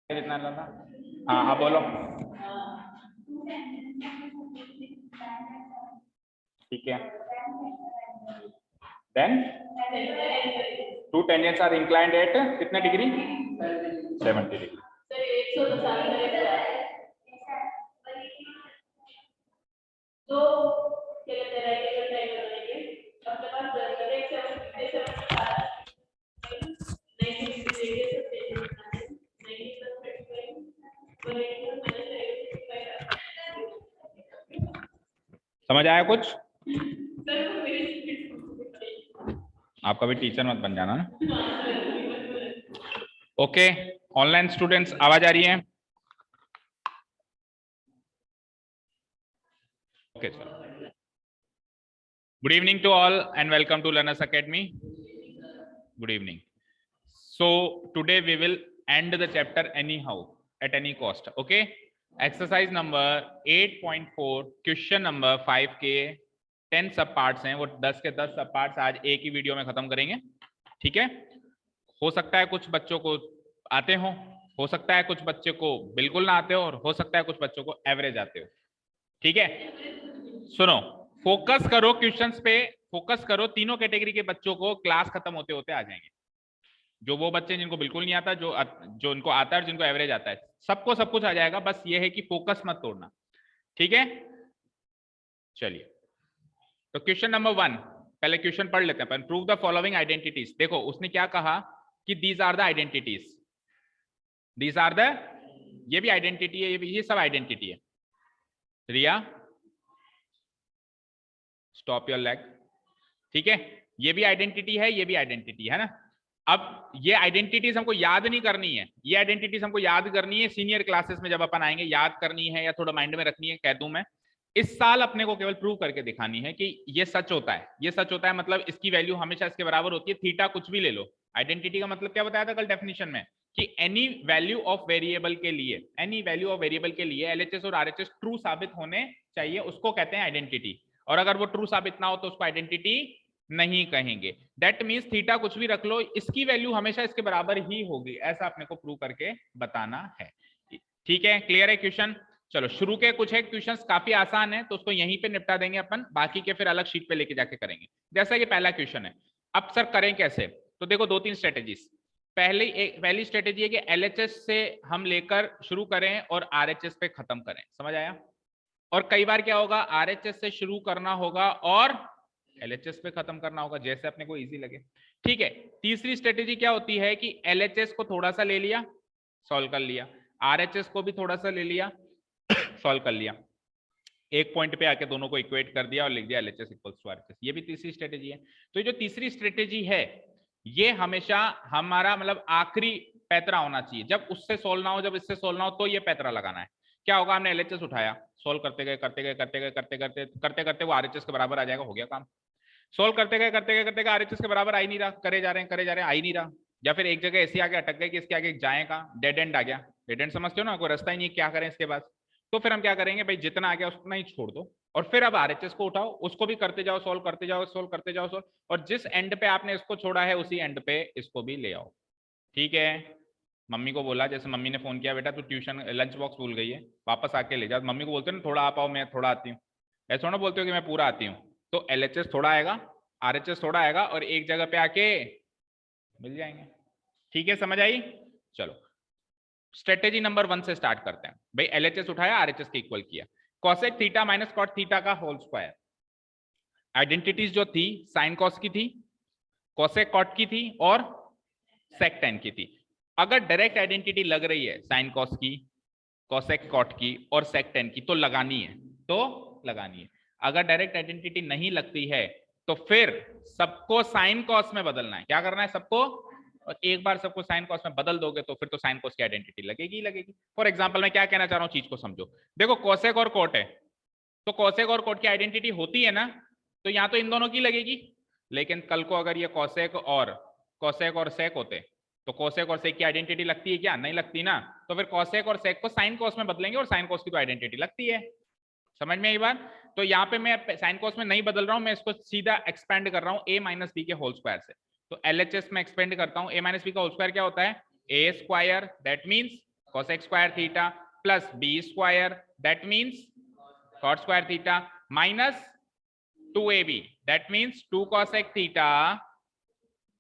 कितना था? हाँ हाँ बोलो। ठीक है। Then two tangents are inclined at कितने डिग्री? 70 डिग्री। तो समझ आया कुछ? आप कभी टीचर मत बन जाना ना। ओके, ऑनलाइन स्टूडेंट्स आवाज आ रही है? ओके चलो। Good evening to all and welcome to learners academy. Good evening. So today we will end the chapter anyhow at any cost. Okay. Exercise number 8.4 question number 5 के 10 सब parts हैं, वो 10 के 10 सब पार्ट्स आज एक ही वीडियो में खत्म करेंगे. ठीक है. हो सकता है कुछ बच्चों को आते हो सकता है कुछ बच्चे को बिल्कुल ना आते हो, और हो सकता है कुछ बच्चों को एवरेज आते हो. ठीक है. सुनो, फोकस करो क्वेश्चंस पे, फोकस करो. तीनों कैटेगरी के बच्चों को क्लास खत्म होते होते आ जाएंगे. जो वो बच्चे जिनको बिल्कुल नहीं आता, जो इनको आता है और जिनको एवरेज आता है, सबको सब कुछ आ जाएगा. बस ये है कि फोकस मत तोड़ना. ठीक है. चलिए, तो क्वेश्चन नंबर 1 पहले क्वेश्चन पढ़ लेते हैं. Prove the following identities. देखो उसने क्या कहा कि these are the identities. These are the, ये भी आइडेंटिटी है, ये सब आइडेंटिटी है. Riya stop your leg. ठीक है. ये भी आइडेंटिटी है, ये भी आइडेंटिटी है ना. अब ये आइडेंटिटीज हमको याद नहीं करनी है, ये आइडेंटिटीज हमको याद करनी है सीनियर क्लासेस में जब अपन आएंगे. याद करनी है या थोड़ा माइंड में रखनी है, कह दूं मैं. इस साल अपने को केवल प्रूव करके दिखानी है कि ये सच होता है. ये सच होता है मतलब इसकी वैल्यू हमेशा इसके बराबर होती है. थीटा कुछ भी ले लो. आइडेंटिटी का मतलब क्या बताया था कल डेफिनेशन में, कि एनी वैल्यू ऑफ वेरिएबल के लिए, एनी वैल्यू ऑफ वेरिएबल के लिए एलएचएस और आरएचएस ट्रू साबित होने चाहिए, उसको कहते हैं आइडेंटिटी. और अगर वो ट्रू साबित ना हो तो उसको आइडेंटिटी नहीं कहेंगे. दैट मींस थीटा कुछ भी रख लो, इसकी वैल्यू हमेशा इसके बराबर ही होगी, ऐसा अपने को प्रूव करके बताना है. ठीक है. क्लियर है क्वेश्चन? चलो शुरू के कुछ है क्वेश्चंस काफी आसान है, तो उसको यहीं पे निपटा देंगे अपन, बाकी के फिर अलग शीट पे लेके जाके करेंगे. जैसा कि पहला क्वेश्चन है. अब सर करें कैसे? तो देखो दो तीन स्ट्रेटेजीज. पहली स्ट्रेटेजी है कि एलएचएस से हम लेकर शुरू करें और आरएचएस पे खत्म करें. समझ आया? और कई बार क्या होगा, आरएचएस से शुरू करना होगा और एलएचएस पे खत्म करना होगा, जैसे अपने को इजी लगे. ठीक है. तीसरी स्ट्रेटेजी क्या होती है कि एलएचएस को थोड़ा सा ले लिया, सॉल्व कर लिया. आरएचएस को भी थोड़ा सा ले लिया, सॉल्व कर लिया. एक पॉइंट पे आके दोनों को इक्वेट कर दिया और लिख दिया एलएचएस इक्वल्स टू आरएचएस. ये भी तीसरी स्ट्रेटेजी है. तो ये जो तीसरी स्ट्रेटेजी है, ये हमेशा हमारा मतलब आखिरी पैतरा होना चाहिए. जब उससे सोल्व ना हो, जब इससे सोल्व ना हो, तो ये पैतरा लगाना है. क्या होगा, हमने एलएचएस उठाया, सोल्व करते गए करते गए करते गए करते करते करते करते वो आरएचएस के बराबर आ जाएगा, हो गया काम. सोल्व करते गए करते गए करते गए आरएचएस के बराबर आ ही नहीं रहा, करे जा रहे हैं आ ही नहीं रहा. या फिर एक जगह ऐसे आगे अटक गए कि इसके आगे जाएगा, डेड एंड आ गया. डेड एंड समझते हो ना, कोई रास्ता ही नहीं, क्या करें इसके बाद. तो फिर हम क्या करेंगे भाई, जितना आ गया उतना ही छोड़ दो, और फिर अब आरएचएस को उठाओ, उसको भी करते जाओ, सोल्व करते जाओ, सोल्व करते जाओ, सोल्व, और जिस एंड पे आपने इसको छोड़ा है उसी एंड पे इसको भी ले आओ. ठीक है. मम्मी को बोला, जैसे मम्मी ने फोन किया, बेटा तू ट्यूशन लंच बॉक्स भूल गई है, वापस आके ले जा. मम्मी को बोलते हो ना थोड़ा आप आओ, मैं थोड़ा आती हूँ. ऐसा थोड़ा बोलते हो कि मैं पूरा आती हूँ. तो एलएचएस थोड़ा आएगा, आरएचएस थोड़ा आएगा, और एक जगह पे आके मिल जाएंगे. ठीक है, समझ आई? चलो स्ट्रेटेजी नंबर 1 से स्टार्ट करते हैं. भाई एलएचएस उठाया, आरएचएस के इक्वल किया. Cosec theta minus cot theta का होल स्क्वायर. आइडेंटिटीज जो थी साइन कॉस की थी, कॉसेक कॉट की थी, और सेक टेन की थी. अगर डायरेक्ट आइडेंटिटी लग रही है साइन कॉस की, कॉसेक कॉट की और सेक टेन की, तो लगानी है, तो लगानी है. अगर डायरेक्ट आइडेंटिटी नहीं लगती है तो फिर सबको साइन कॉस में बदलना है. क्या करना है सबको, और एक बार सबको साइन कॉस में बदल दोगे तो फिर तो साइन कॉस की आइडेंटिटी लगेगी लगेगी. फॉर एग्जांपल मैं क्या कहना चाह रहा हूं, चीज को समझो. देखो कॉसेक और कोट है, तो कॉसेक और कोट की आइडेंटिटी होती है ना, तो यहां तो इन दोनों की लगेगी. लेकिन कल को अगर ये कॉसेक और सेक होते, तो कॉसेक और सेक की आइडेंटिटी लगती है क्या? नहीं लगती ना. तो फिर कॉसेक और सेक को साइन कॉस में बदलेंगे, और साइन कॉस की तो आइडेंटिटी लगती है. समझ में आई बात? तो यहाँ पे मैं साइन कॉस में नहीं बदल रहा हूं, मैं इसको सीधा एक्सपेंड कर रहा हूं a माइनस बी के होल स्क्वायर से. तो एलएचएस में एक्सपेंड करता हूं, a माइनस बी का होल स्क्वायर क्या होता है, a square, that means cosec square theta plus b square, that means cot square theta, minus 2ab, that means 2 cosec theta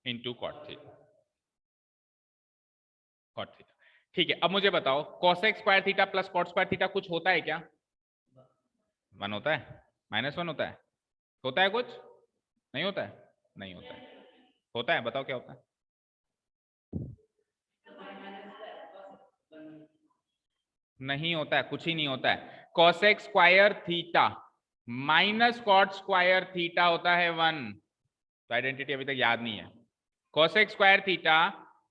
into cot theta, cot theta। ठीक है, अब मुझे बताओ cosec square theta plus cot square theta कुछ होता है क्या? 1 होता है, -1 होता है, होता है कुछ? नहीं होता है, नहीं होता है, होता है, बताओ क्या होता है? नहीं होता है, कुछ ही नहीं होता है। cosec square theta minus cot square theta होता है 1। तो आइडेंटिटी अभी तक याद नहीं है। cosec स्क्वायर थीटा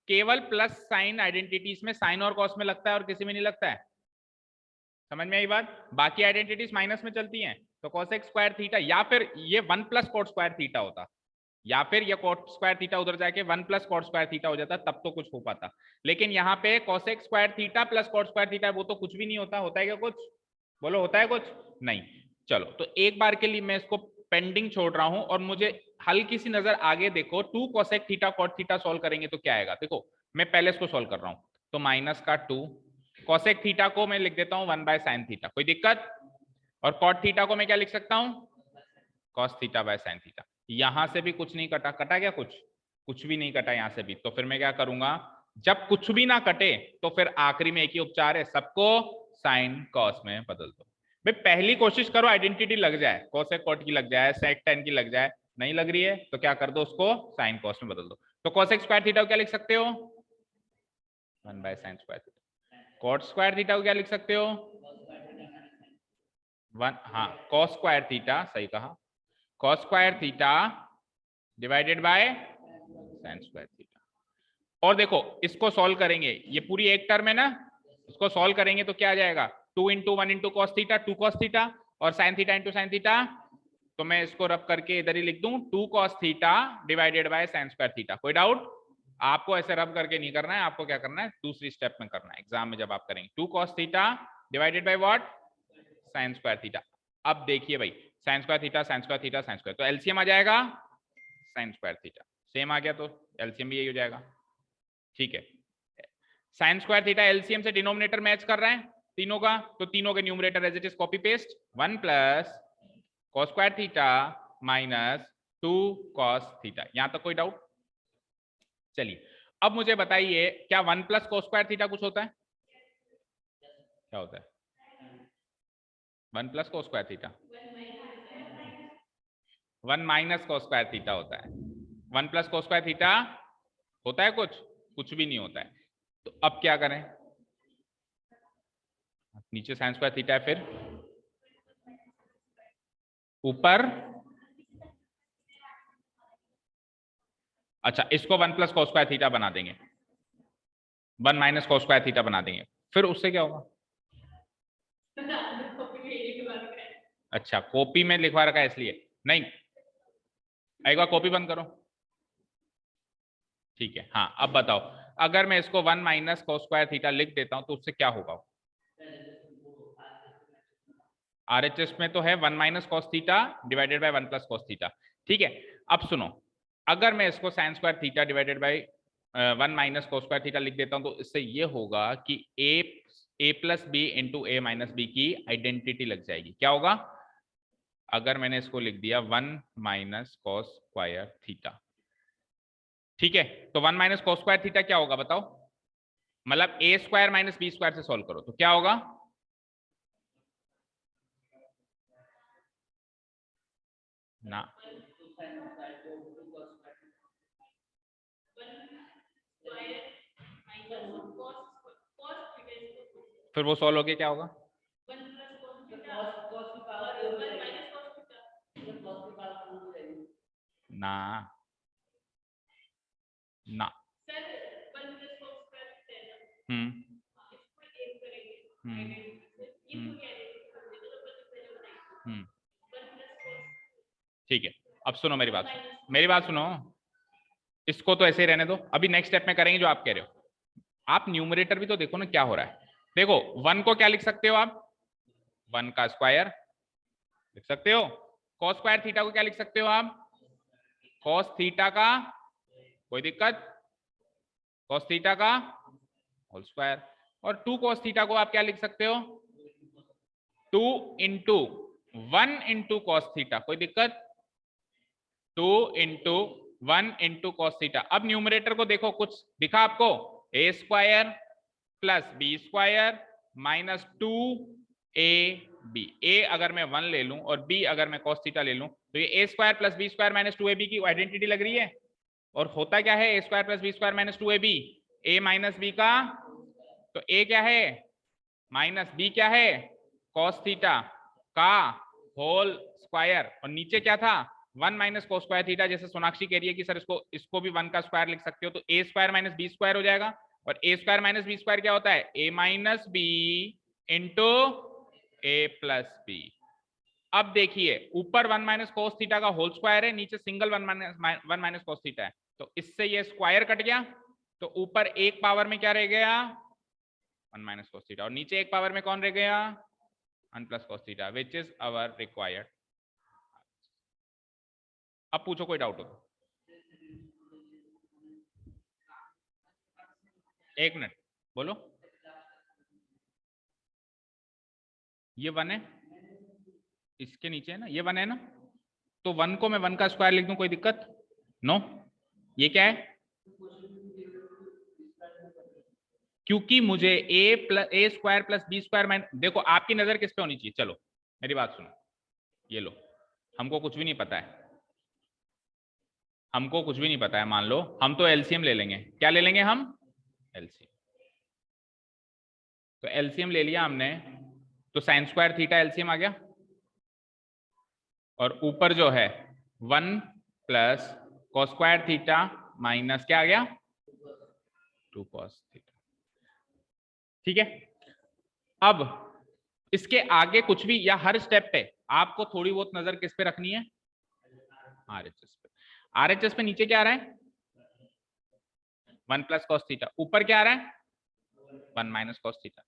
केवल प्लस साइन आइडेंटिटीज में साइन और कॉस में लगता है और किसी में नहीं लगता है। समझ में आई बात? बाकी आइडेंटिटीज माइनस में चलती हैं। तो cosec स्क्वायर थीटा या फिर ये 1 प्लस cot स्क्वायर थीटा होता, या फिर ये cot स्क्वायर थीटा उधर जाके 1 प्लस cot स्क्वायर थीटा हो जाता, तब तो कुछ हो पाता। लेकिन यहाँ पे cosec square theta plus cot square theta, वो तो कुछ भी नहीं होता। होता है क्या कुछ? बोलो, होता है कुछ? नहीं। चलो, तो एक बार के लिए मैं इसको पेंडिंग छोड़ रहा हूं और मुझे हल्की सी नजर आगे देखो। 2 cosec theta cot theta solve करेंगे तो क्या आएगा? देखो मैं पहले इसको सॉल्व कर रहा हूं, तो माइनस का 2 cosec थीटा को मैं लिख देता हूं 1 बाय साइन थीटा, कोई दिक्कत? और cot थीटा को मैं क्या लिख सकता हूं? cos theta by sine theta. यहां से भी कुछ नहीं कटा, कटा क्या कुछ? कुछ भी नहीं कटा यहां से भी। तो फिर मैं क्या करूंगा, जब कुछ भी ना कटे तो फिर आखिरी में एक ही उपचार है, सबको साइन कॉस में बदल दो। भाई पहली कोशिश करो आइडेंटिटी लग जाए, कोसेक कॉट की लग जाए, सेक टेन की लग जाए। नहीं लग रही है तो क्या कर दो, उसको साइन कॉस में बदल दो। तो कोसेक स्क्वायर थीटा को क्या लिख सकते हो? 1 by sine square theta. Cot square theta को क्या लिख सकते हो? 1, हाँ, कॉस स्क्वायर थीटा, सही कहा, cos square theta divided by sine square theta. और देखो इसको सॉल्व करेंगे, ये पूरी एक टर्म है ना, इसको सॉल्व करेंगे तो क्या आ जाएगा? 2 into 1 into cos theta, 2 cos theta, और sine theta into sine theta. तो मैं इसको रब करके इधर ही लिख दूं, 2 cos theta divided by sine square theta. कोई डाउट? आपको ऐसे रब करके नहीं करना है, आपको क्या करना है, दूसरी स्टेप में करना है एग्जाम में जब आप करेंगे। 2 cos theta divided by what? Sine square theta. अब देखिए भाई, sine square theta, sine square theta, sine square, तो एलसीएम आ जाएगा साइन स्क्वायर थीटा। सेम आ गया तो एलसीएम भी यही हो जाएगा। ठीक है, साइन स्क्वायर थीटा एलसीएम से डिनोमिनेटर मैच कर रहा है तीनों का, तो तीनों के numerator as it is copy paste, 1 plus cos square theta minus 2 cos theta. यहां तक कोई डाउट? चलिए अब मुझे बताइए, क्या 1 प्लस cos स्क्वायर थीटा कुछ होता है? क्या होता है 1 plus cos square theta? 1 minus cos square theta होता है। 1 प्लस cos स्क्वायर थीटा होता है कुछ? कुछ भी नहीं होता है। तो अब क्या करें, नीचे साइन स्क्वायर थीटा है, फिर ऊपर, अच्छा इसको 1 प्लस cos स्क्वायर थीटा बना देंगे, 1 माइनस cos स्क्वायर थीटा बना देंगे, फिर उससे क्या होगा? अच्छा कॉपी में लिखवा रखा है इसलिए नहीं, एक बार कॉपी बंद करो। ठीक है, हाँ अब बताओ, अगर मैं इसको 1 माइनस cos स्क्वायर थीटा लिख देता हूं तो उससे क्या होगा? आरएचएस में तो है 1 minus cos theta divided by 1 plus cos theta. ठीक है, अब सुनो, अगर मैं इसको sine square theta divided by 1 minus cos square theta लिख देता हूं तो इससे ये होगा कि a plus B into A minus B की आइडेंटिटी लग जाएगी। क्या होगा? अगर मैंने इसको लिख दिया 1 माइनस cos स्क्वायर थीटा, ठीक है, तो 1 माइनस cos स्क्वायर थीटा क्या होगा बताओ? मतलब ए स्क्वायर माइनस बी स्क्वायर से सॉल्व करो तो क्या होगा? ना, फिर वो सॉल्व हो गया क्या होगा? ना ना, हम्म हम्म हम्म, ठीक है, अब सुनो मेरी बात, मेरी बात सुनो, इसको तो ऐसे ही रहने दो, अभी नेक्स्ट स्टेप में करेंगे जो आप कह रहे हो। आप न्यूमरेटर भी तो देखो ना क्या हो रहा है। देखो 1 को क्या लिख सकते हो आप? 1 का स्क्वायर लिख सकते हो। cos स्क्वायर थीटा को क्या लिख सकते हो आप? cos थीटा का, कोई दिक्कत? cos थीटा का होल स्क्वायर। और 2 cos थीटा को आप क्या लिख सकते हो, 2 इंटू 1 इंटू कॉस थीटा, कोई दिक्कत, 2 इंटू 1 इंटू कॉस थीटा। अब न्यूमरेटर को देखो, कुछ दिखा आपको, A square plus B square minus 2ab। A अगर मैं 1 ले लूं और बी अगर मैं कॉस थीटा ले लूं तो ये ए square plus B square minus 2ab की आइडेंटिटी लग रही है। और होता क्या है, A square plus B square minus 2ab, A minus B का, तो ए क्या है माइनस बी क्या है कॉस थीटा का होल स्क्वायर, और नीचे क्या था 1 माइनस कोस स्क्वायर थीटा। जैसे सोनाक्षी कह रही है कि सर इसको भी 1 का स्क्वायर लिख सकते हो, तो ए स्क्वायर माइनस बी स्क्वायर हो जाएगा। और ए स्क्वायर माइनस बी स्क्वायर क्या होता है, ए minus b into a plus b. अब देखिए ऊपर 1 माइनस कोस थीटा का होल स्क्वायर है, नीचे सिंगल 1 माइनस कोस थीटा है, तो इससे ये स्क्वायर कट गया, तो ऊपर एक पावर में क्या रह गया 1 माइनस कोस थीटा, और नीचे एक पावर में कौन रह गया 1 plus cos theta, which is our required. अब पूछो कोई डाउट हो तो। एक मिनट बोलो, ये 1 है, इसके नीचे है ना, ये 1 है ना, तो 1 को मैं 1 का स्क्वायर लिख दूं, कोई दिक्कत नो। ये क्या है, क्योंकि मुझे A square plus B square minus, देखो आपकी नजर किस पे होनी चाहिए, चलो मेरी बात सुनो, ये लो, हमको कुछ भी नहीं पता है, हमको कुछ भी नहीं पता है, मान लो हम तो एलसीएम ले लेंगे, क्या ले लेंगे हम एलसीएम, तो एलसीएम ले लिया हमने, तो साइन स्क्वायर थीटा एलसीएम आ गया, और ऊपर जो है 1 plus cos square theta minus क्या आ गया 2 कॉस थीटा। ठीक है, अब इसके आगे कुछ भी या हर स्टेप पे आपको थोड़ी बहुत नजर किस पे रखनी है, आरएचएस पे। आरएचएस पे नीचे क्या आ रहा है 1 प्लस कॉस थीटा, ऊपर क्या आ रहा है 1 माइनस कॉस थीटा।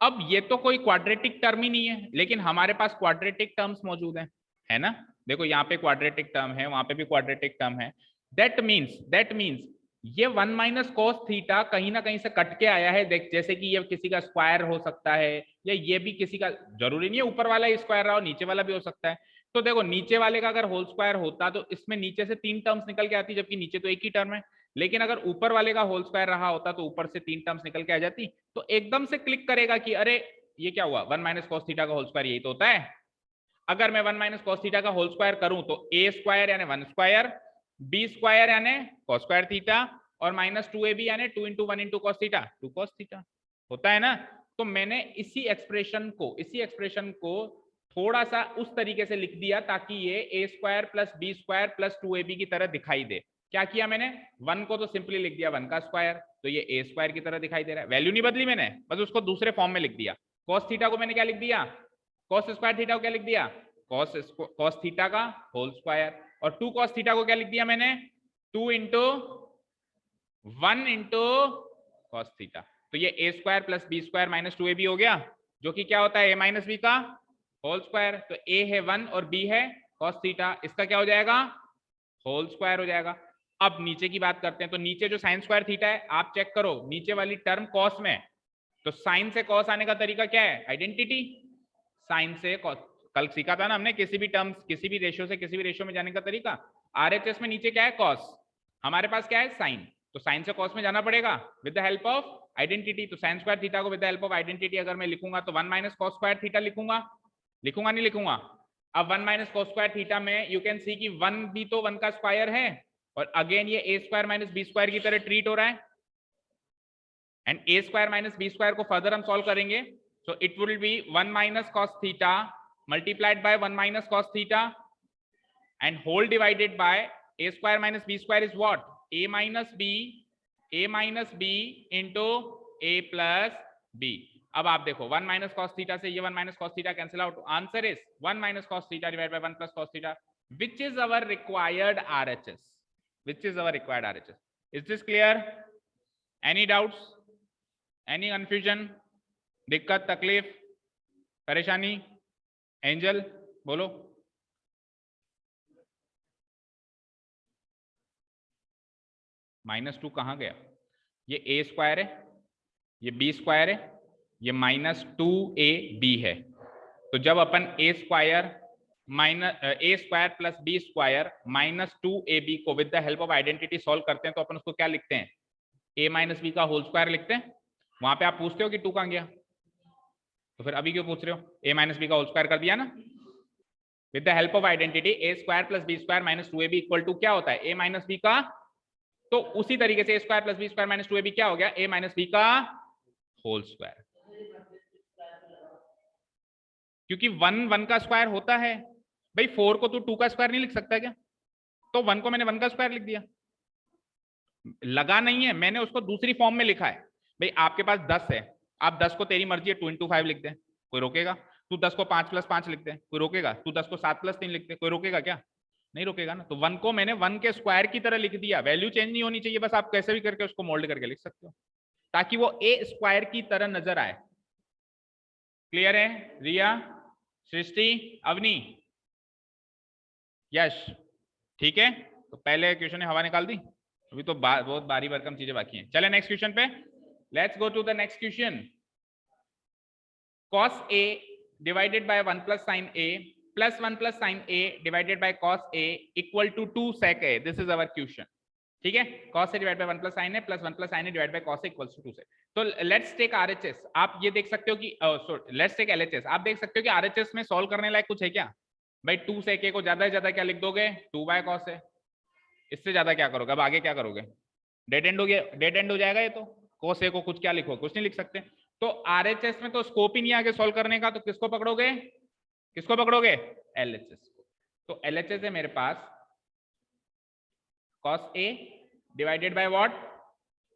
अब ये तो कोई क्वाड्रेटिक टर्म ही नहीं है, लेकिन हमारे पास क्वाड्रेटिक टर्म्स मौजूद हैं, है ना, देखो यहाँ पे क्वाड्रेटिक टर्म है, वहां पे भी क्वाड्रेटिक टर्म है। दैट मीन्स ये 1 माइनस कॉस थीटा कहीं ना कहीं से कट के आया है, देख जैसे कि ये किसी का स्क्वायर हो सकता है, या ये भी किसी का, जरूरी नहीं है ऊपर वाला स्क्वायर रहा हो, नीचे वाला भी हो सकता है। तो देखो नीचे वाले का अगर होल स्क्वायर होता तो इसमें नीचे से 3 टर्म्स निकल के आती, जबकि नीचे तो एक ही टर्म है। लेकिन अगर ऊपर वाले का होल स्क्वायर रहा होता तो ऊपर से 3 टर्म्स निकल के आ जाती, तो एकदम से क्लिक करेगा कि अरे ये क्या हुआ 1 माइनस कॉस थीटा का होल स्क्वायर यही तो होता है। अगर मैं 1 माइनस कॉस थीटा का होल स्क्वायर करूं तो ए स्क्वायर यानी 1 स्क्वायर, बी स्क्वायर यानी कॉस स्क्वायर थीटा, और माइनस 2ab यानी 2 into 1 into cos theta 2 cos theta होता है ना। तो मैंने इसी एक्सप्रेशन को थोड़ा सा उस तरीके से लिख दिया ताकि ये ए square plus B square plus 2ab की तरह दिखाई दे। क्या किया मैंने 1 को तो सिंपली लिख दिया 1 का स्क्वायर, तो ये ए स्क्वायर की तरह दिखाई दे रहा है, वैल्यू नहीं बदली मैंने, बस उसको दूसरे फॉर्म में लिख दिया। कॉस थीटा को मैंने क्या लिख दिया, कॉस स्क्वायर थीटा को क्या लिख दिया कॉस थीटा का होल स्क्वायर, और 2 कॉस थीटा को क्या लिख दिया मैंने 2 इंटू 1 इंटू कॉस थीटा। तो ये ए square plus B square minus 2ab हो गया, जो कि क्या होता है ए माइनस बी का होल स्क्वायर। तो ए है 1 और बी है कॉस थीटा, इसका क्या हो जाएगा होल स्क्वायर हो जाएगा। अब नीचे की बात करते हैं, तो नीचे जो साइन स्क्वायर थीटा है आप चेक करो, नीचे वाली टर्म कॉस में, तो साइन से कॉस आने का तरीका क्या है आइडेंटिटी, साइन से कॉस, कल सीखा था ना हमने, किसी भी टर्म्स किसी भी रेशियो से किसी भी रेशियो में जाने का तरीका। आरएचएस में नीचे क्या है कॉस, हमारे पास क्या है साइन, तो साइन से कॉस में जाना पड़ेगा with the help of identity. तो साइन स्क्वायर थीटा को with the help of identity अगर मैं लिखूंगा तो 1 माइनस कॉस स्क्वायर थीटा लिखूंगा नहीं लिखूंगा। अब 1 माइनस कॉस स्क्वायर थीटा में यू कैन सी कि 1 भी तो 1 का स्क्वायर है, और अगेन ये ए स्क्वायर माइनस बी स्क्वायर की तरह ट्रीट हो रहा है, and a square minus b square को फर्दर हम सॉल्व करेंगे, so it will be 1 minus cos theta multiplied by 1 minus cos theta and whole divided by a square minus b square is what a minus b into a plus b. अब आप देखो 1 minus cos theta से ये 1 minus cos theta cancel out, answer is 1 minus cos theta divide by 1 plus cos theta, which is our required RHS, which is our required RHS. Is this clear? Any doubts, any confusion, दिक्कत तकलीफ परेशानी, angel बोलो। -2 कहां गया, ये ए square है ये B square है, ये -2ab है। तो जब अपन a square plus B square -2ab को with the help of identity solve करते हैं तो अपन उसको क्या लिखते हैं, a माइनस बी का होल स्क्वायर लिखते हैं। वहां पे आप पूछते हो कि 2 कहां गया, तो फिर अभी क्यों पूछ रहे हो, a माइनस बी का होल स्क्वायर कर दिया ना। With the help of identity a square plus B square -2ab equal to क्या होता है, a माइनस बी का। तो उसी तरीके से a square plus B square -2ab क्या हो गया, a माइनस बी का होल स्क्वायर। क्योंकि 1 का स्क्वायर होता है भाई, 4 को तो 2 का स्क्वायर नहीं लिख सकता क्या, तो 1 को मैंने 1 का स्क्वायर लिख दिया। लगा नहीं है, मैंने उसको दूसरी फॉर्म में लिखा है। भाई आपके पास 10 है, आप 10 को तेरी मर्जी है 2 × 5 लिख दे, कोई रोकेगा। तू 10 को 5 + 5 लिख दे, कोई रोकेगा। तू 10 को 7 + 3 लिख दे, कोई रोकेगा क्या, नहीं रोकेगा ना। तो 1 को मैंने 1 के स्क्वायर की तरह लिख दिया, वैल्यू चेंज नहीं होनी चाहिए, बस आप कैसे भी करके उसको मोल्ड करके लिख सकते हो ताकि वो a स्क्वायर की तरह नजर आए। क्लियर है रिया, सृष्टि, अवनी, यश, ठीक है। तो पहले क्वेश्चन ने हवा निकाल दी, अभी तो बहुत बारी भरकम चीजें बाकी हैं। चले नेक्स्ट क्वेश्चन पे, let's go to the next question. cos a divided by 1 plus sin a plus 1 plus sin a divided by cos a equal to 2 sec a, this is our question, ठीक है। cos a divided by 1 plus sin a plus 1 plus sin a divided by cos a equals to 2 sec। तो let's take RHS, आप ये देख सकते हो कि let's take LHS, आप देख सकते हो कि RHS में सॉल्व करने लायक कुछ है क्या भाई। 2 sec a को ज्यादा से ज्यादा क्या लिख दोगे, 2 by cos a, इससे ज्यादा क्या करोगे, अब आगे क्या करोगे, डेड एंड हो गया, डेड एंड हो जाएगा ये तो। cos a को कुछ क्या लिखो, कुछ नहीं लिख सकते। तो RHS में तो स्कोप ही नहीं आगे सॉल्व करने का, तो किसको पकड़ोगे, किसको पकड़ोगे, LHS को। तो LHS है मेरे पास cos a divided by what,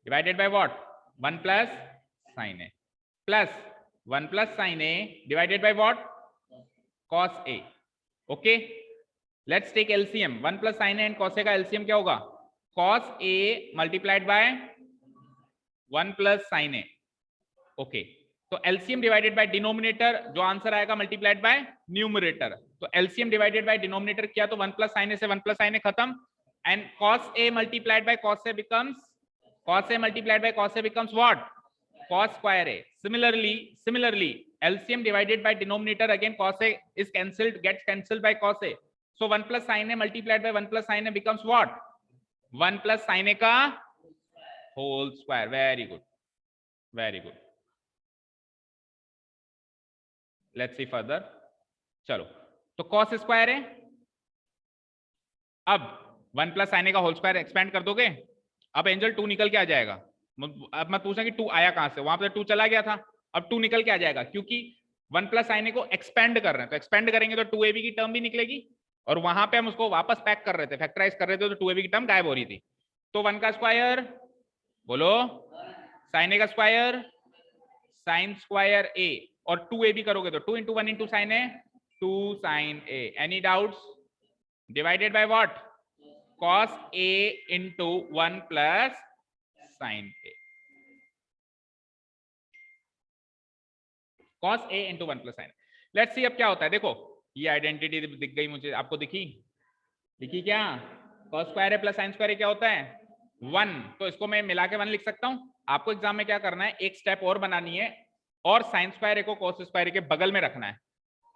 divided by what, 1 plus sin a plus 1 plus sin a divided by what, cos a। Okay, let's take LCM, 1 plus sin a and cos a का LCM क्या होगा, cos a multiplied by 1 plus sin a। Okay, तो LCM divided by denominator, जो answer आएगा multiplied by numerator. तो LCM divided by denominator किया तो 1 plus sin a से 1 प्लस sin a खत्म, and cos a multiplied bye cos a becomes, cos a multiplied bye cos a becomes what, cos square a। Similarly LCM divided by denominator, again cos a is cancelled, gets cancelled by cos a, so 1 plus sin a multiplied by 1 plus sin a becomes what, 1 plus sin a का whole square. Very good, very good. Let's see further, चलो। तो cos square है, अब 1 plus sin a का whole square expand कर दोगे, अब angel 2 निकल के आ जाएगा। अब मैं पूछा कि 2 आया कहां से, वहां पे 2 चला गया था, अब 2 निकल के आ जाएगा क्योंकि 1 प्लस sin a को एक्सपेंड कर रहे हैं, तो एक्सपेंड करेंगे तो 2ab की टर्म भी निकलेगी, और वहां पे हम उसको वापस पैक कर रहे थे, फैक्टराइज कर रहे थे, तो 2ab की टर्म गायब हो रही थी। तो 1 का स्क्वायर बोलो, sin a का स्क्वायर sin स्क्वायर a, और 2ab करोगे तो 2 × 1 × sin a, 2 sin a। Any doubts, divided by what, cos a into 1 plus sin a, cos a into 1 plus sin a। Let's see अब क्या होता है, देखो ये आइडेंटिटी दिख गई मुझे, आपको दिखी, दिखी क्या, cos square a plus sin square a क्या होता है 1, तो इसको मैं मिला के 1 लिख सकता हूं। आपको एग्जाम में क्या करना है, एक स्टेप और बनानी है, और sin स्क्वायर a को cos स्क्वायर a के बगल में रखना है।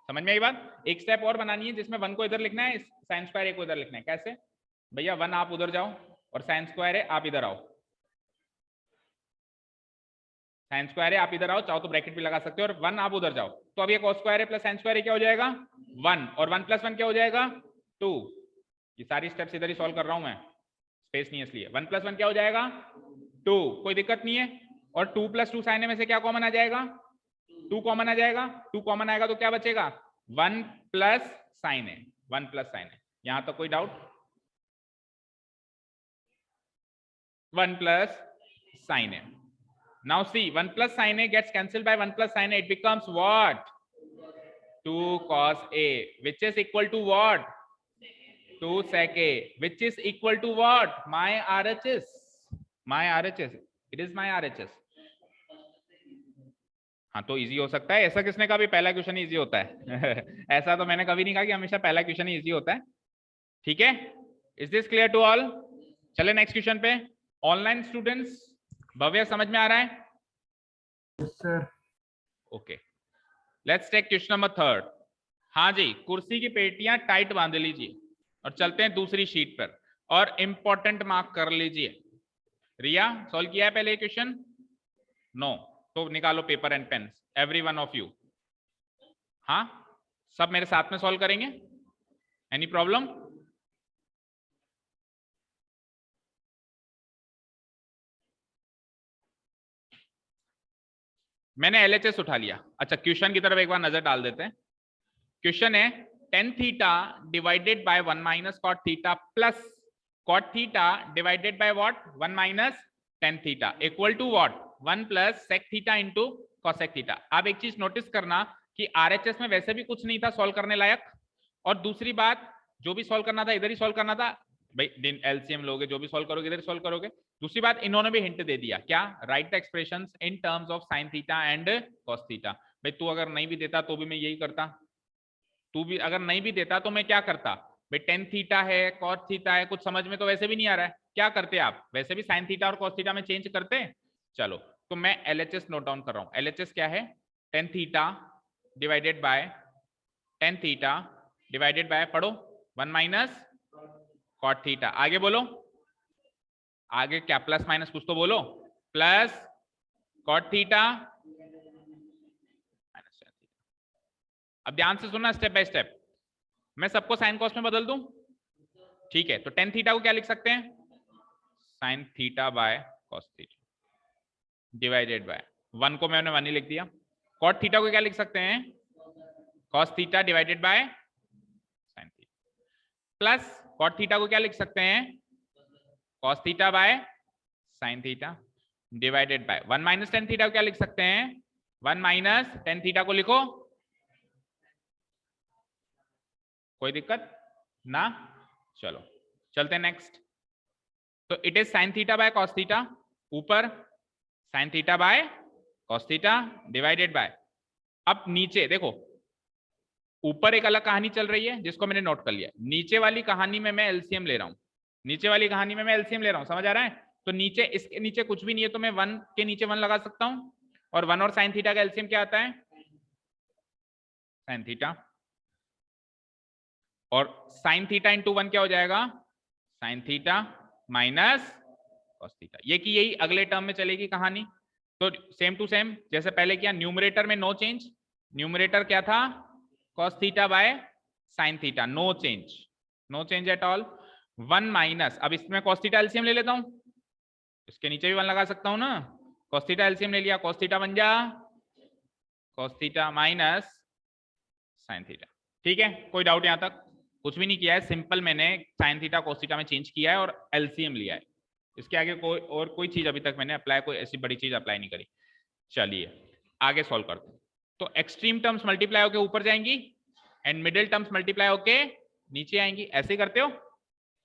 समझ में आई बात, एक स्टेप और बनानी है जिसमें 1 को इधर लिखना है, sin स्क्वायर a को इधर लिखना है। कैसे भैया, 1 आप उधर जाओ और sin स्क्वायर a आप इधर आओ, sin स्क्वायर a आप इधर आओ, चाहो तो ब्रैकेट भी लगा सकते हो, और 1 आप उधर जाओ, तो अब ये cos square a plus sin square a क्या हो जाएगा 1, और 1 प्लस 1 क्या हो जाएगा 2। ये सारी स्टेप्स इधर ही सॉल्व कर रहा हूं मैं, स्पेस नहीं है इसलिए। 1 प्लस 1 क्या हो जाएगा 2, कोई दिक्कत नहीं है, और 2 प्लस 2 sin a में से क्या कॉमन आ जाएगा, 2 कॉमन आ जाएगा, 2 कॉमन आएगा तो क्या बचेगा 1 plus sin a, 1 plus sin a। यहां तक कोई doubt, 1 plus sin a। Now see, 1 plus sin a gets cancelled by 1 plus sin a, it becomes what, 2 cos a, which is equal to what, 2 sec a, which is equal to what, my RHS, my RHS, it is my RHS। हाँ तो easy हो सकता है, ऐसा किसने कहा भी पहला क्वेश्चन इजी होता है ऐसा तो मैंने कभी नहीं कहा कि हमेशा पहला क्वेश्चन ही इजी होता है, ठीक है। Is this clear to all. चले नेक्स्ट क्वेश्चन पे। ऑनलाइन स्टूडेंट्स, भव्य समझ में आ रहा है, sir. Okay, let's take question number 3। हाँ जी, कुर्सी की पेटियां टाइट बांध लीजिए और चलते हैं दूसरी शीट पर और इंपॉर्टेंट मार्क कर लीजिए। रिया सॉल्व किया है पहले क्वेश्चन? नो, तो निकालो paper and pen, every one of you. हाँ, सब मेरे साथ में सॉल्व करेंगे? Any problem? मैंने एलएचएस उठा लिया। अच्छा, क्वेश्चन की तरफ एक बार नजर डाल देते हैं। क्वेश्चन है tan theta divided by 1 minus cot theta plus cot theta divided by what 1 minus tan theta equal to what 1 plus sec theta into cosec theta. अब एक चीज नोटिस करना कि आरएचएस में वैसे भी कुछ नहीं था सॉल्व करने लायक, और दूसरी बात जो भी सॉल्व करना था इधर ही सॉल्व करना था भाई। एलसीएम लोगे, जो भी सॉल्व करोगे इधर सॉल्व करोगे। दूसरी बात, इन्होंने भी हिंट दे दिया, क्या? Right the expressions in terms of sine theta and cos theta. भाई तू अगर नहीं भी देता तो भी मैं यही करता, तू भी अगर नहीं भी देता तो मैं क्या करता भाई? टेन थीटा है, कॉस थीटा है, कुछ समझ में तो वैसे भी नहीं आ रहा है, क्या करते आप? वैसे भी साइन थीटा और कॉस थीटा में चेंज करते। चलो, तो मैं एलएचएस नोट डाउन कर रहा हूं। एलएचएस क्या है? Tan theta divided by tan theta divided bye, पढ़ो, 1 माइनस कॉट थीटा। आगे बोलो, आगे क्या प्लस माइनस कुछ तो बोलो, plus cot theta minus tan theta. अब ध्यान से सुनना स्टेप बाय स्टेप। मैं सबको साइन कॉस में बदल दूं, ठीक है? तो टेन थीटा को क्या लिख सकते हैं? Sine theta by cos theta divided by 1 को मैंने 1 ही लिख दिया। कॉट थीटा को क्या लिख सकते हैं? Cos theta divided by sine theta, plus cot theta को क्या लिख सकते हैं? Cos theta by sine theta divided by 1 minus tan theta को क्या लिख सकते हैं? 1 माइनस टेन थीटा को लिखो, कोई दिक्कत ना? चलो चलते हैं नेक्स्ट। तो it is sine theta by cos theta, ऊपर sine theta by cos theta divided by, अब नीचे देखो, ऊपर एक अलग कहानी चल रही है जिसको मैंने नोट कर लिया, नीचे वाली कहानी में मैं एलसीएम ले रहा हूं। नीचे वाली कहानी में मैं एलसीएम ले रहा हूं, समझ आ रहा है? तो नीचे, इसके नीचे कुछ भी नहीं है तो मैं 1 के नीचे 1 लगा सकता हूं, और 1 और साइन थीटा का एलसीएम क्या आता है? साइन थीटा, और साइन थीटा इंटू 1 क्या हो जाएगा? Sign theta minus cos theta. ये की यही अगले टर्म में चलेगी कहानी। तो सेम टू सेम जैसे पहले किया, न्यूमरेटर में नो चेंज, न्यूमरेटर क्या था? Cos theta by sine theta, no change, no change at all. 1 minus, अब इसमें कॉस थीटा एलसीएम ले लेता हूं, इसके नीचे भी 1 लगा सकता हूं ना, कॉस थीटा एलसीएम ले लिया, कॉस थीटा बन जा cos theta minus sine theta. ठीक है, कोई डाउट यहां तक? कुछ भी नहीं किया है, सिंपल मैंने साइन थीटा कॉस थीटा में चेंज किया है और एलसीएम लिया है। इसके आगे कोई चीज अभी तक मैंने अप्लाई, कोई ऐसी बड़ी चीज अप्लाई नहीं करी। चलिए आगे सॉल्व करते हैं। तो एक्सट्रीम टर्म्स मल्टीप्लाई होकर ऊपर जाएंगी एंड मिडिल टर्म्स मल्टीप्लाई होके नीचे आएंगी, ऐसे करते हो।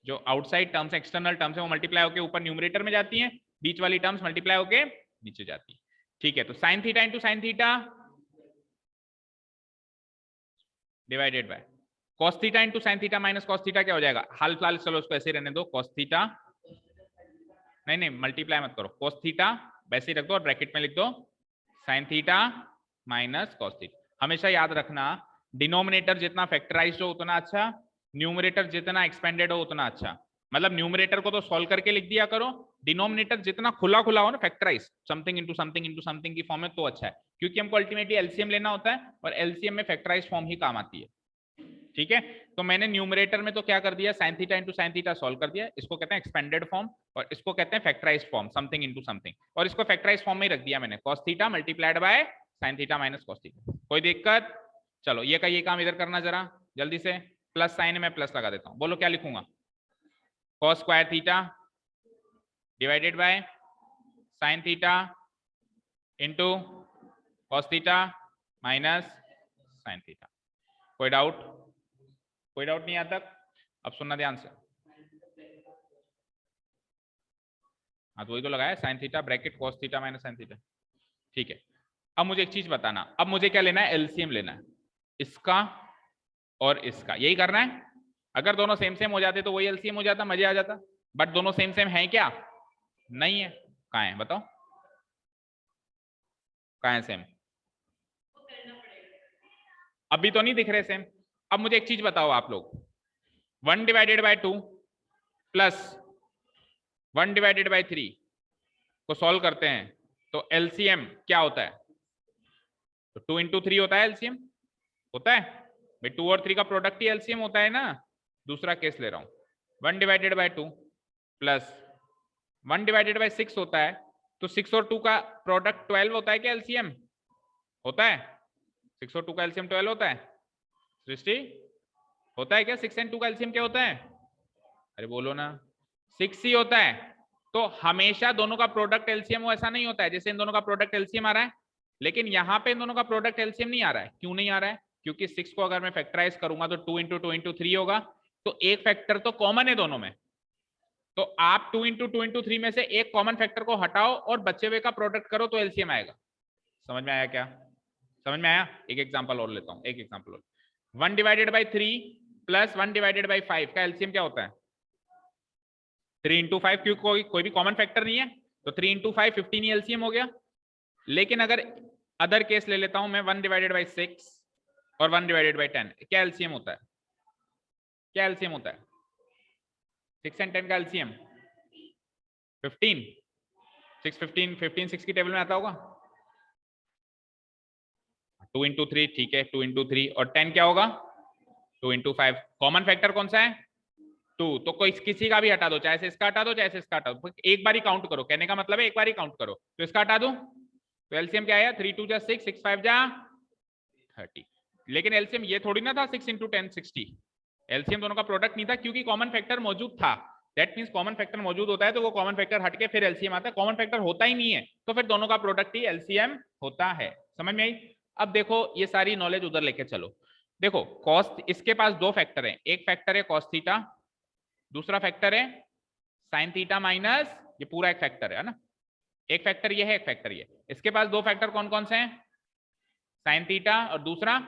जो आउटसाइड टर्म्स एक्सटर्नल टर्म्स है वो मल्टीप्लाई होकर ऊपर न्यूमरेटर में जाती हैं, बीच वाली टर्म्स मल्टीप्लाई होके नीचे जाती है। ठीक है, तो sine theta into sine theta divided bye cos theta into sine theta minus cos theta क्या हो जाएगा? हाल फिलहाल चलो उसको ऐसे रहने दो, कॉस थीटा, नहीं मल्टीप्लाई मत करो, कॉस थीटा वैसे ही रख दो और ब्रैकेट में लिख दो sign theta minus cos theta. हमेशा याद रखना, डिनोमिनेटर जितना फैक्टराइज्ड हो उतना अच्छा, न्यूमरेटर जितना एक्सपेंडेड हो उतना अच्छा। मतलब न्यूमरेटर को तो सॉल्व करके लिख दिया करो, डिनोमिनेटर जितना खुला खुला हो ना, factorise something into something into something की फॉर्म में, तो अच्छा है, क्योंकि हमको अल्टीमेटली एलसीएम लेना होता है और एलसीएम में फैक्टराइज फॉर्म ही काम आती है। ठीक है, तो मैंने न्यूमरेटर में तो क्या कर दिया, sign theta into sine theta solve कर दिया, इसको कहते हैं एक्सपेंडेड फॉर्म और इसको कहते हैं factorise form, something into something, और इसको फैक्टराइज फॉर्म में ही रख दिया मैंने, cos theta multiplied bye sine theta minus cos theta. कोई दिक्कत? चलो ये का ये काम इधर करना जरा जल्दी से, प्लस साइन में प्लस लगा देता हूं, बोलो क्या लिखूंगा? cos square theta divided by sine theta into cos theta minus sine theta. कोई डाउट? कोई डाउट नहीं आता? अब सुनना ध्यान से, हाँ तो वही तो लगाया, sine theta bracket cos theta minus sine theta. ठीक है, अब मुझे एक चीज बताना, अब मुझे क्या लेना है? एलसीएम लेना है, इसका और इसका, यही करना है। अगर दोनों सेम सेम हो जाते तो वही एलसीएम हो जाता, मजे आ जाता, बट दोनों सेम सेम है क्या? नहीं है। कहाँ है बताओ, कहाँ है सेम? अभी तो नहीं दिख रहे सेम। अब मुझे एक चीज बताओ आप लोग, 1 डिवाइडेड बाय 2 प्लस 1 डिवाइडेड बाय 3 को सॉल्व करते हैं तो एलसीएम क्या होता है? तो 2 इंटू 3 होता है एलसीएम, होता है भाई, 2 और 3 का प्रोडक्ट ही एलसीएम होता है ना। दूसरा केस ले रहा हूं, 1 डिवाइडेड बाय 2 प्लस 1 डिवाइडेड बाय 6 होता है, तो 6 और 2 का प्रोडक्ट 12 होता है क्या एलसीएम? होता है। 6 और 2 का एलसीएम 12 होता है सृष्टि, होता है क्या? 6 एंड 2 का एलसीएम क्या होता है? अरे बोलो ना, 6 ही होता है। तो हमेशा दोनों का प्रोडक्ट एलसीएम हो ऐसा नहीं होता है, जैसे इन दोनों का प्रोडक्ट एलसीएम आ रहा है, लेकिन यहाँ पे इन दोनों का प्रोडक्ट एलसीएम नहीं आ रहा है। क्यों नहीं आ रहा है? क्योंकि 6 को अगर मैं फैक्टराइज करूंगा तो 2 इंटू 2 इंटू 3 होगा, तो एक फैक्टर तो कॉमन है दोनों में। तो आप 2 इंटू 2 इंटू 3 में से एक कॉमन फैक्टर को हटाओ और बचे हुए का प्रोडक्ट करो तो एलसीएम आएगा। समझ में आया क्या? समझ में आया? एक एग्जांपल और लेता हूं, एक एग्जांपल और। 1 divided by 3 plus 1 divided by 5 का एलसीएम क्या होता है? 3 इंटू 5, क्योंकि कोई भी कॉमन फैक्टर नहीं है, तो 3 इंटू 5 15 एलसीएम हो गया। लेकिन अगर अदर केस ले लेता हूं मैं, 1 डिवाइडेड बाई 6 और 1 डिवाइडेड बाई 10, क्या एलसीएम होता है? क्या एलसीएम होता है? 6 एंड 10 का एलसीएम 15। 6 15 15 6 की टेबल में आता होगा। 2 इंटू 3, ठीक है, 2 इंटू 3, और 10 क्या होगा? 2 इंटू 5। कॉमन फैक्टर कौन सा है? 2। तो कोई किसी का भी हटा दो, चाहे से इसका हटा दो चाहे से इसका हटा दो, एक बार ही काउंट करो, कहने का मतलब है एक बार ही काउंट करो। तो इसका हटा दो तो एलसीएम क्या आया? 3 2 जा 6, 6 5 जा 30। लेकिन एलसीएम ये थोड़ी ना था 6 इंटू 10 60। एलसीएम दोनों का प्रोडक्ट नहीं था, क्योंकि कॉमन फैक्टर मौजूद था। दैट मींस कॉमन फैक्टर मौजूद होता है तो वो कॉमन फैक्टर हट के फिर एलसीएम आता है। कॉमन फैक्टर होता ही नहीं है तो फिर दोनों का प्रोडक्ट ही एलसीएम होता है। समझ में आई? अब देखो ये सारी नॉलेज उधर लेके चलो। देखो कॉस, इसके पास दो फैक्टर है, एक फैक्टर है कॉस थीटा, दूसरा फैक्टर है साइन थीटा माइनस, ये पूरा एक फैक्टर है ना, एक फैक्टर ये है, एक फैक्टर ये। इसके पास दो फैक्टर कौन कौन से हैं? साइन थीटा और दूसरा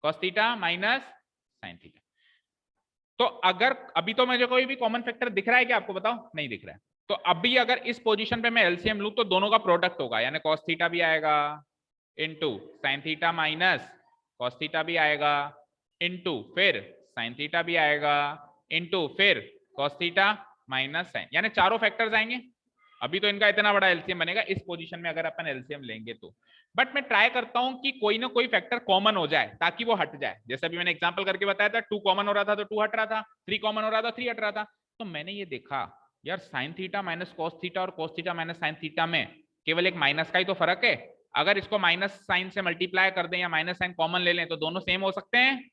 cos theta minus sine theta. तो अगर अभी तो मुझे कोई भी कॉमन फैक्टर दिख रहा है क्या आपको? बताओ, नहीं दिख रहा है। तो अभी अगर इस पोजीशन पे मैं एलसीएम लूं तो दोनों का प्रोडक्ट होगा, यानी कॉस थीटा भी आएगा into sine theta minus cos theta भी आएगा इनटू फिर साइन थीटा भी आएगा इनटू फिर कॉस थीटा माइनस साइन, यानी चारों फैक्टर्स आएंगे। अभी तो इनका इतना बड़ा एलसीएम बनेगा इस पोजीशन में अगर अपन एलसीएम लेंगे तो। बट मैं ट्राई करता हूं कि कोई ना कोई फैक्टर कॉमन हो जाए ताकि वो हट जाए। जैसे अभी मैंने एग्जांपल करके बताया था, 2 कॉमन हो रहा था तो 2 हट रहा था, 3 कॉमन हो रहा था 3 हट रहा था। तो मैंने ये देखा यार sine theta minus cos theta और cos theta minus sine theta में केवल एक माइनस का ही तो फर्क है। अगर इसको माइनस साइन से मल्टीप्लाई कर दें या माइनस साइन कॉमन ले लें तो दोनों सेम हो सकते हैं,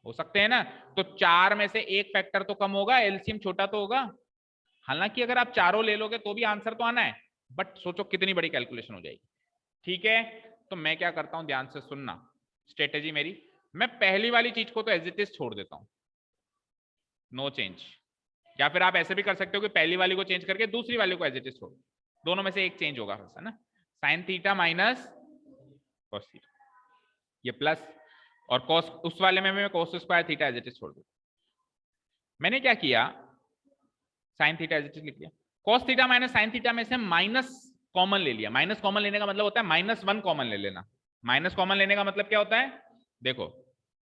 हो सकते हैं ना। तो 4 में से एक फैक्टर तो कम होगा, एलसीएम छोटा तो होगा। हालांकि अगर आप चारों ले लोगे तो भी आंसर तो आना है, बट सोचो कितनी बड़ी कैलकुलेशन हो जाएगी। ठीक है, तो मैं क्या करता हूं, ध्यान से सुनना स्ट्रेटेजी मेरी। मैं पहली वाली चीज को तो एज इट इज छोड़ देता हूं, नो चेंज। या फिर आप ऐसे भी कर सकते हो कि पहली वाली को चेंज करके दूसरी वाली को एज इट इज छोड़, दोनों में से एक चेंज होगा, है ना। Sine theta minus cos theta, ये प्लस, और कॉस उस वाले में मैं cos square theta as it is छोड़ दूं। मैंने क्या किया, sine theta as it is लिख लिया, cos theta minus sine theta में से माइनस कॉमन ले लिया। माइनस कॉमन लेने का मतलब होता है -1 कॉमन ले लेना। माइनस कॉमन लेने का मतलब क्या होता है? देखो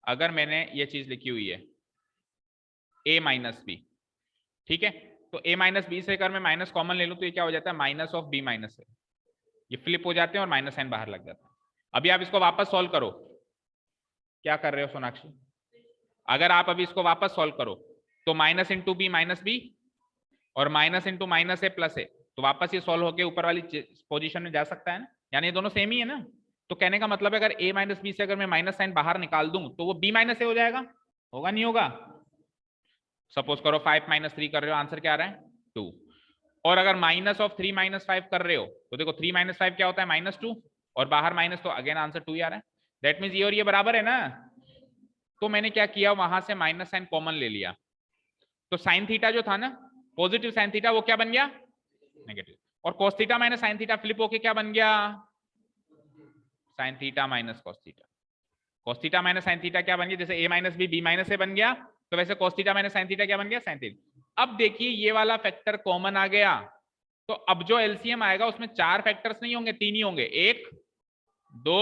अगर मैंने ये चीज लिखी हुई है a माइनस बी, ठीक है, तो a माइनस बी से अगर मैं माइनस कॉमन ले लूं तो ये क्या हो जाता है? माइनस ऑफ b माइनस है, ये फ्लिप हो जाते हैं और माइनस साइन बाहर लग जाता है। अभी आप इसको वापस सॉल्व करो, क्या कर रहे हो सोनाक्षी? अगर आप अभी इसको वापस सॉल्व करो तो minus into b minus B और माइनस इंटू माइनस है प्लस है, तो वापस ये सॉल्व होकर ऊपर वाली पोजीशन में जा सकता है ना, यानी ये दोनों सेम ही है ना। तो कहने का मतलब है अगर a माइनस बी से अगर मैं माइनस साइन बाहर निकाल दूं तो वो b माइनस ए हो जाएगा, होगा नहीं होगा? सपोज करो 5 माइनस 3 कर रहे हो, आंसर क्या आ रहा है? 2। और अगर माइनस ऑफ 3 माइनस 5 कर रहे हो तो देखो 3 माइनस 5 क्या होता है? -2, और बाहर माइनस, तो अगेन आंसर 2 ही आ रहा है। दैट मीन्स ये और ये बराबर है ना। तो मैंने क्या किया, वहां से माइनस साइन कॉमन ले लिया, तो साइन थीटा जो था ना, पॉजिटिव साइन थीटा, वो क्या बन गया? नेगेटिव। और cos theta minus sine theta flip होके क्या बन गया? Sign theta minus cos theta. Cos theta minus sine theta क्या बन गया? जैसे a माइनस बी माइनस ए बन गया, तो वैसे cos theta minus sine theta क्या बन गया? Sine theta. अब देखिए ये वाला फैक्टर कॉमन आ गया, तो अब जो एलसीएम आएगा उसमें 4 फैक्टर्स नहीं होंगे, 3 ही होंगे, 1 2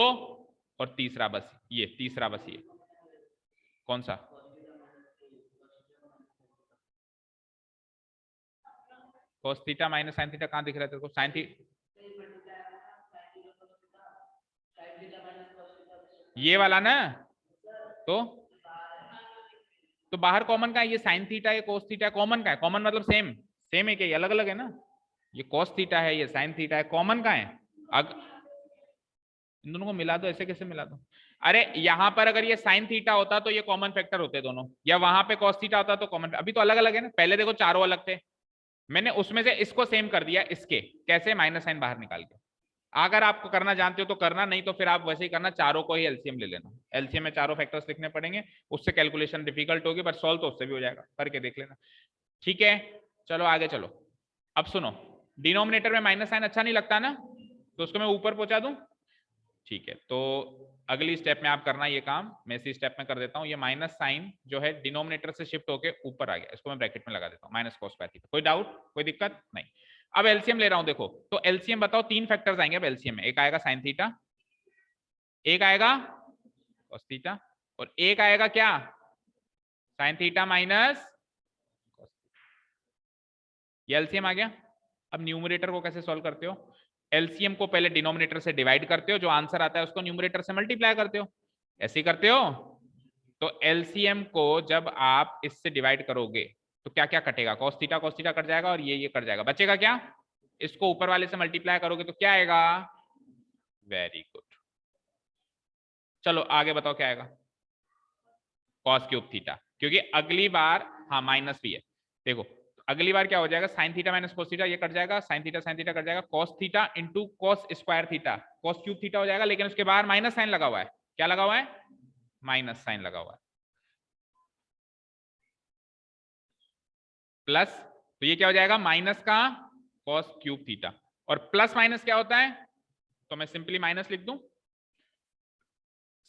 और तीसरा, बस ये तीसरा, बस ये कौन सा? cos theta minus sin theta कहां दिख रहा है तेरे को? sin थीटा ये वाला ना, तो बाहर कॉमन का है, ये sin थीटा है, cos थीटा कॉमन का है, कॉमन मतलब सेम सेम है, क्या अलग अलग है ना? ये cos थीटा है, ये sin थीटा है, कॉमन का है। इन दोनों को मिला दो, ऐसे कैसे मिला दो? अरे यहां पर अगर ये sin थीटा होता तो ये कॉमन फैक्टर होते दोनों, या वहां पे cos थीटा होता तो कॉमन, अभी तो अलग अलग है ना। पहले देखो चारों अलग थे, मैंने उसमें से इसको सेम कर दिया, इसके कैसे? माइनस साइन बाहर निकाल के। अगर आपको करना जानते हो तो करना, नहीं तो फिर आप वैसे ही करना, चारों को ही एलसीएम ले लेना। एलसीएम में चारों फैक्टर्स लिखने पड़ेंगे, उससे कैलकुलेशन डिफिकल्ट होगी, पर सॉल्व तो उससे भी हो जाएगा, करके देख लेना। ठीक है, चलो आगे चलो। अब सुनो, डिनोमिनेटर में माइनस साइन अच्छा नहीं लगता ना, तो उसको मैं ऊपर पहुंचा दूं। ठीक है, तो अगली स्टेप में आप करना ये काम, मैं इसी स्टेप में कर देता हूं। ये माइनस साइन जो है डिनोमिनेटर से शिफ्ट होके ऊपर आ गया, इसको मैं ब्रैकेट में लगा देता हूं, माइनस कॉस बाय थीटा। कोई डाउट, कोई दिक्कत नहीं? अब एलसीएम ले रहा हूं, देखो तो एलसीएम बताओ, 3 फैक्टर्स आएंगे अब एलसीएम में। एक आएगा साइन थीटा, एक आएगा कॉस थीटा, और एक आएगा क्या? साइन थीटा माइनस, ये एलसीएम आ गया। अब न्यूमरेटर को कैसे सॉल्व करते हो? एलसीएम को पहले डिनोमिनेटर से डिवाइड करते हो, जो आंसर आता है उसको न्यूमरेटर से मल्टीप्लाई करते हो, ऐसे ही करते हो। तो एलसीएम को जब आप इससे डिवाइड करोगे तो क्या क्या कटेगा? cos थीटा कट जाएगा, और ये कट जाएगा, बचेगा क्या? इसको ऊपर वाले से मल्टीप्लाई करोगे तो क्या आएगा? Very good. चलो आगे बताओ क्या आएगा? cos क्यूब थीटा, क्योंकि अगली बार, हाँ माइनस भी है, देखो अगली बार क्या हो जाएगा? Sign theta minus cos theta, ये कट जाएगा, साइन थीटा कट जाएगा, cos theta into cos square theta, cos cube theta हो जाएगा, लेकिन उसके बाहर माइनस साइन लगा हुआ है। क्या लगा हुआ है? माइनस साइन लगा हुआ है। प्लस, तो ये क्या हो जाएगा? माइनस का cos क्यूब थीटा, और प्लस माइनस क्या होता है? तो मैं सिंपली माइनस लिख दूं,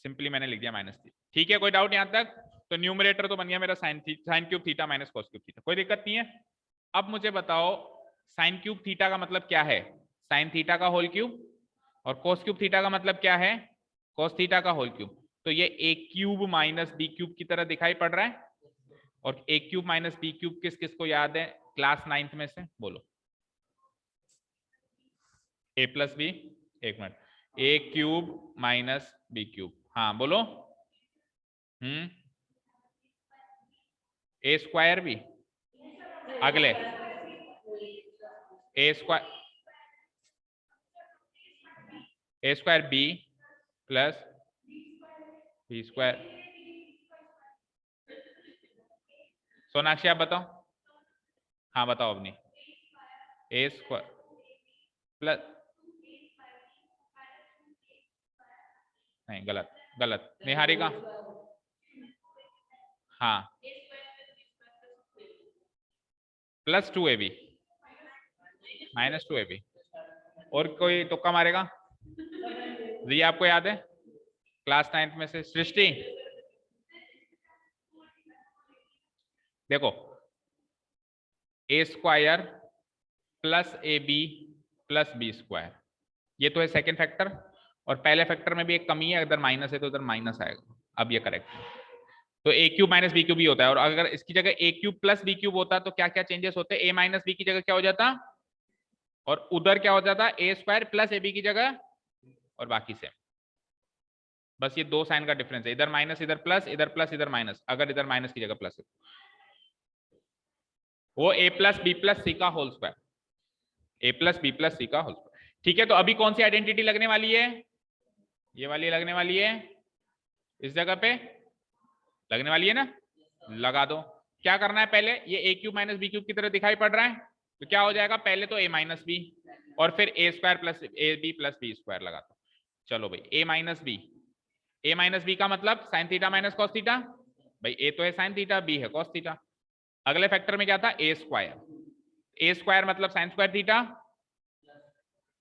सिंपली मैंने लिख दिया माइनस थी। ठीक है, कोई डाउट यहां तक? तो न्यूमरेटर तो बन गया मेरा sine cube theta minus cos cube theta, कोई दिक्कत नहीं है। अब मुझे बताओ साइन क्यूब थीटा का मतलब क्या है? साइन थीटा का होल क्यूब, और cos क्यूब थीटा का मतलब क्या है? cos थीटा का होल क्यूब। तो ये a cube minus B cube की तरह दिखाई पड़ रहा है, और a cube minus B cube किस किस को याद है क्लास 9th में से? बोलो। a प्लस बी, एक minute, a cube minus B cube, हाँ बोलो। ए स्क्वायर भी, अगले A square B plus B square. Sonakshi आप बताओ, हाँ बताओ अपनी। ए स्क्वायर प्लस, नहीं गलत, गलत निहारिका, हाँ प्लस 2ab माइनस 2ab। और कोई तुक्का मारेगा? जी आपको याद है क्लास 9th में से? सृष्टि देखो, A square plus A B plus B square, ये तो है सेकेंड फैक्टर, और पहले फैक्टर में भी एक कमी है, अगर माइनस है तो उधर माइनस आएगा। अब ये करेक्ट है, तो ए क्यूब माइनस बी क्यूब ही होता है, और अगर इसकी जगह ए क्यूब प्लस बी क्यूब होता तो क्या क्या चेंजेस होते? ए माइनस बी की जगह क्या हो जाता, और उधर क्या हो जाता? ए स्क्वायर प्लस ए बी की जगह, और बाकी सेम। बस ये दो साइन का डिफरेंस है, इधर माइनस इधर प्लस, इधर प्लस इधर माइनस, अगर इधर माइनस की जगह प्लस है वो ए प्लस बी प्लस सी का whole square, a plus B plus सी का होल स्क्वायर। ठीक है, तो अभी कौन सी आइडेंटिटी लगने वाली है? ये वाली लगने वाली है, इस जगह पे लगने वाली है ना, लगा दो। क्या करना है? पहले ये ए क्यूब माइनस बी क्यूब की तरह दिखाई पड़ रहा है, तो क्या हो जाएगा? पहले तो ए माइनस बी, और फिर A square plus A B plus B square लगा दो। चलो भाई, A minus B, A minus B का मतलब sine theta minus cos theta, भाई ए तो है साइन थीटा, बी है कॉस थीटा। अगले फैक्टर में क्या था? ए स्क्वायर, ए स्क्वायर मतलब sine square theta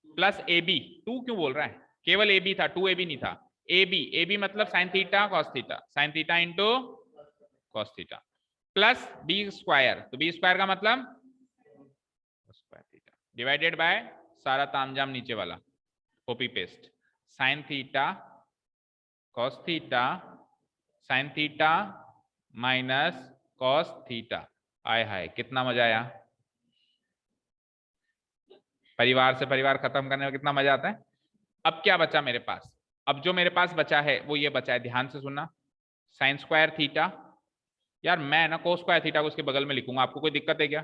plus A B, two क्यों बोल रहा है? केवल ए बी था, टू ए बी नहीं था। ए बी मतलब sine theta cos theta, sine theta into cos theta, plus B square, तो बी स्क्वायर का मतलब स्क्वायर थीटा, डिवाइडेड बाय सारा तामझाम नीचे वाला copy paste, sine theta cos theta sine theta minus cos theta. आय हाय कितना मजा आया, परिवार से परिवार खत्म करने में कितना मजा आता है। अब क्या बचा मेरे पास, अब जो मेरे पास बचा है वो ये बचा है, ध्यान से सुनना, साइन स्क्वायर थीटा, यार मैं ना कोस स्क्वायर थीटा को उसके बगल में लिखूंगा, आपको कोई दिक्कत है क्या,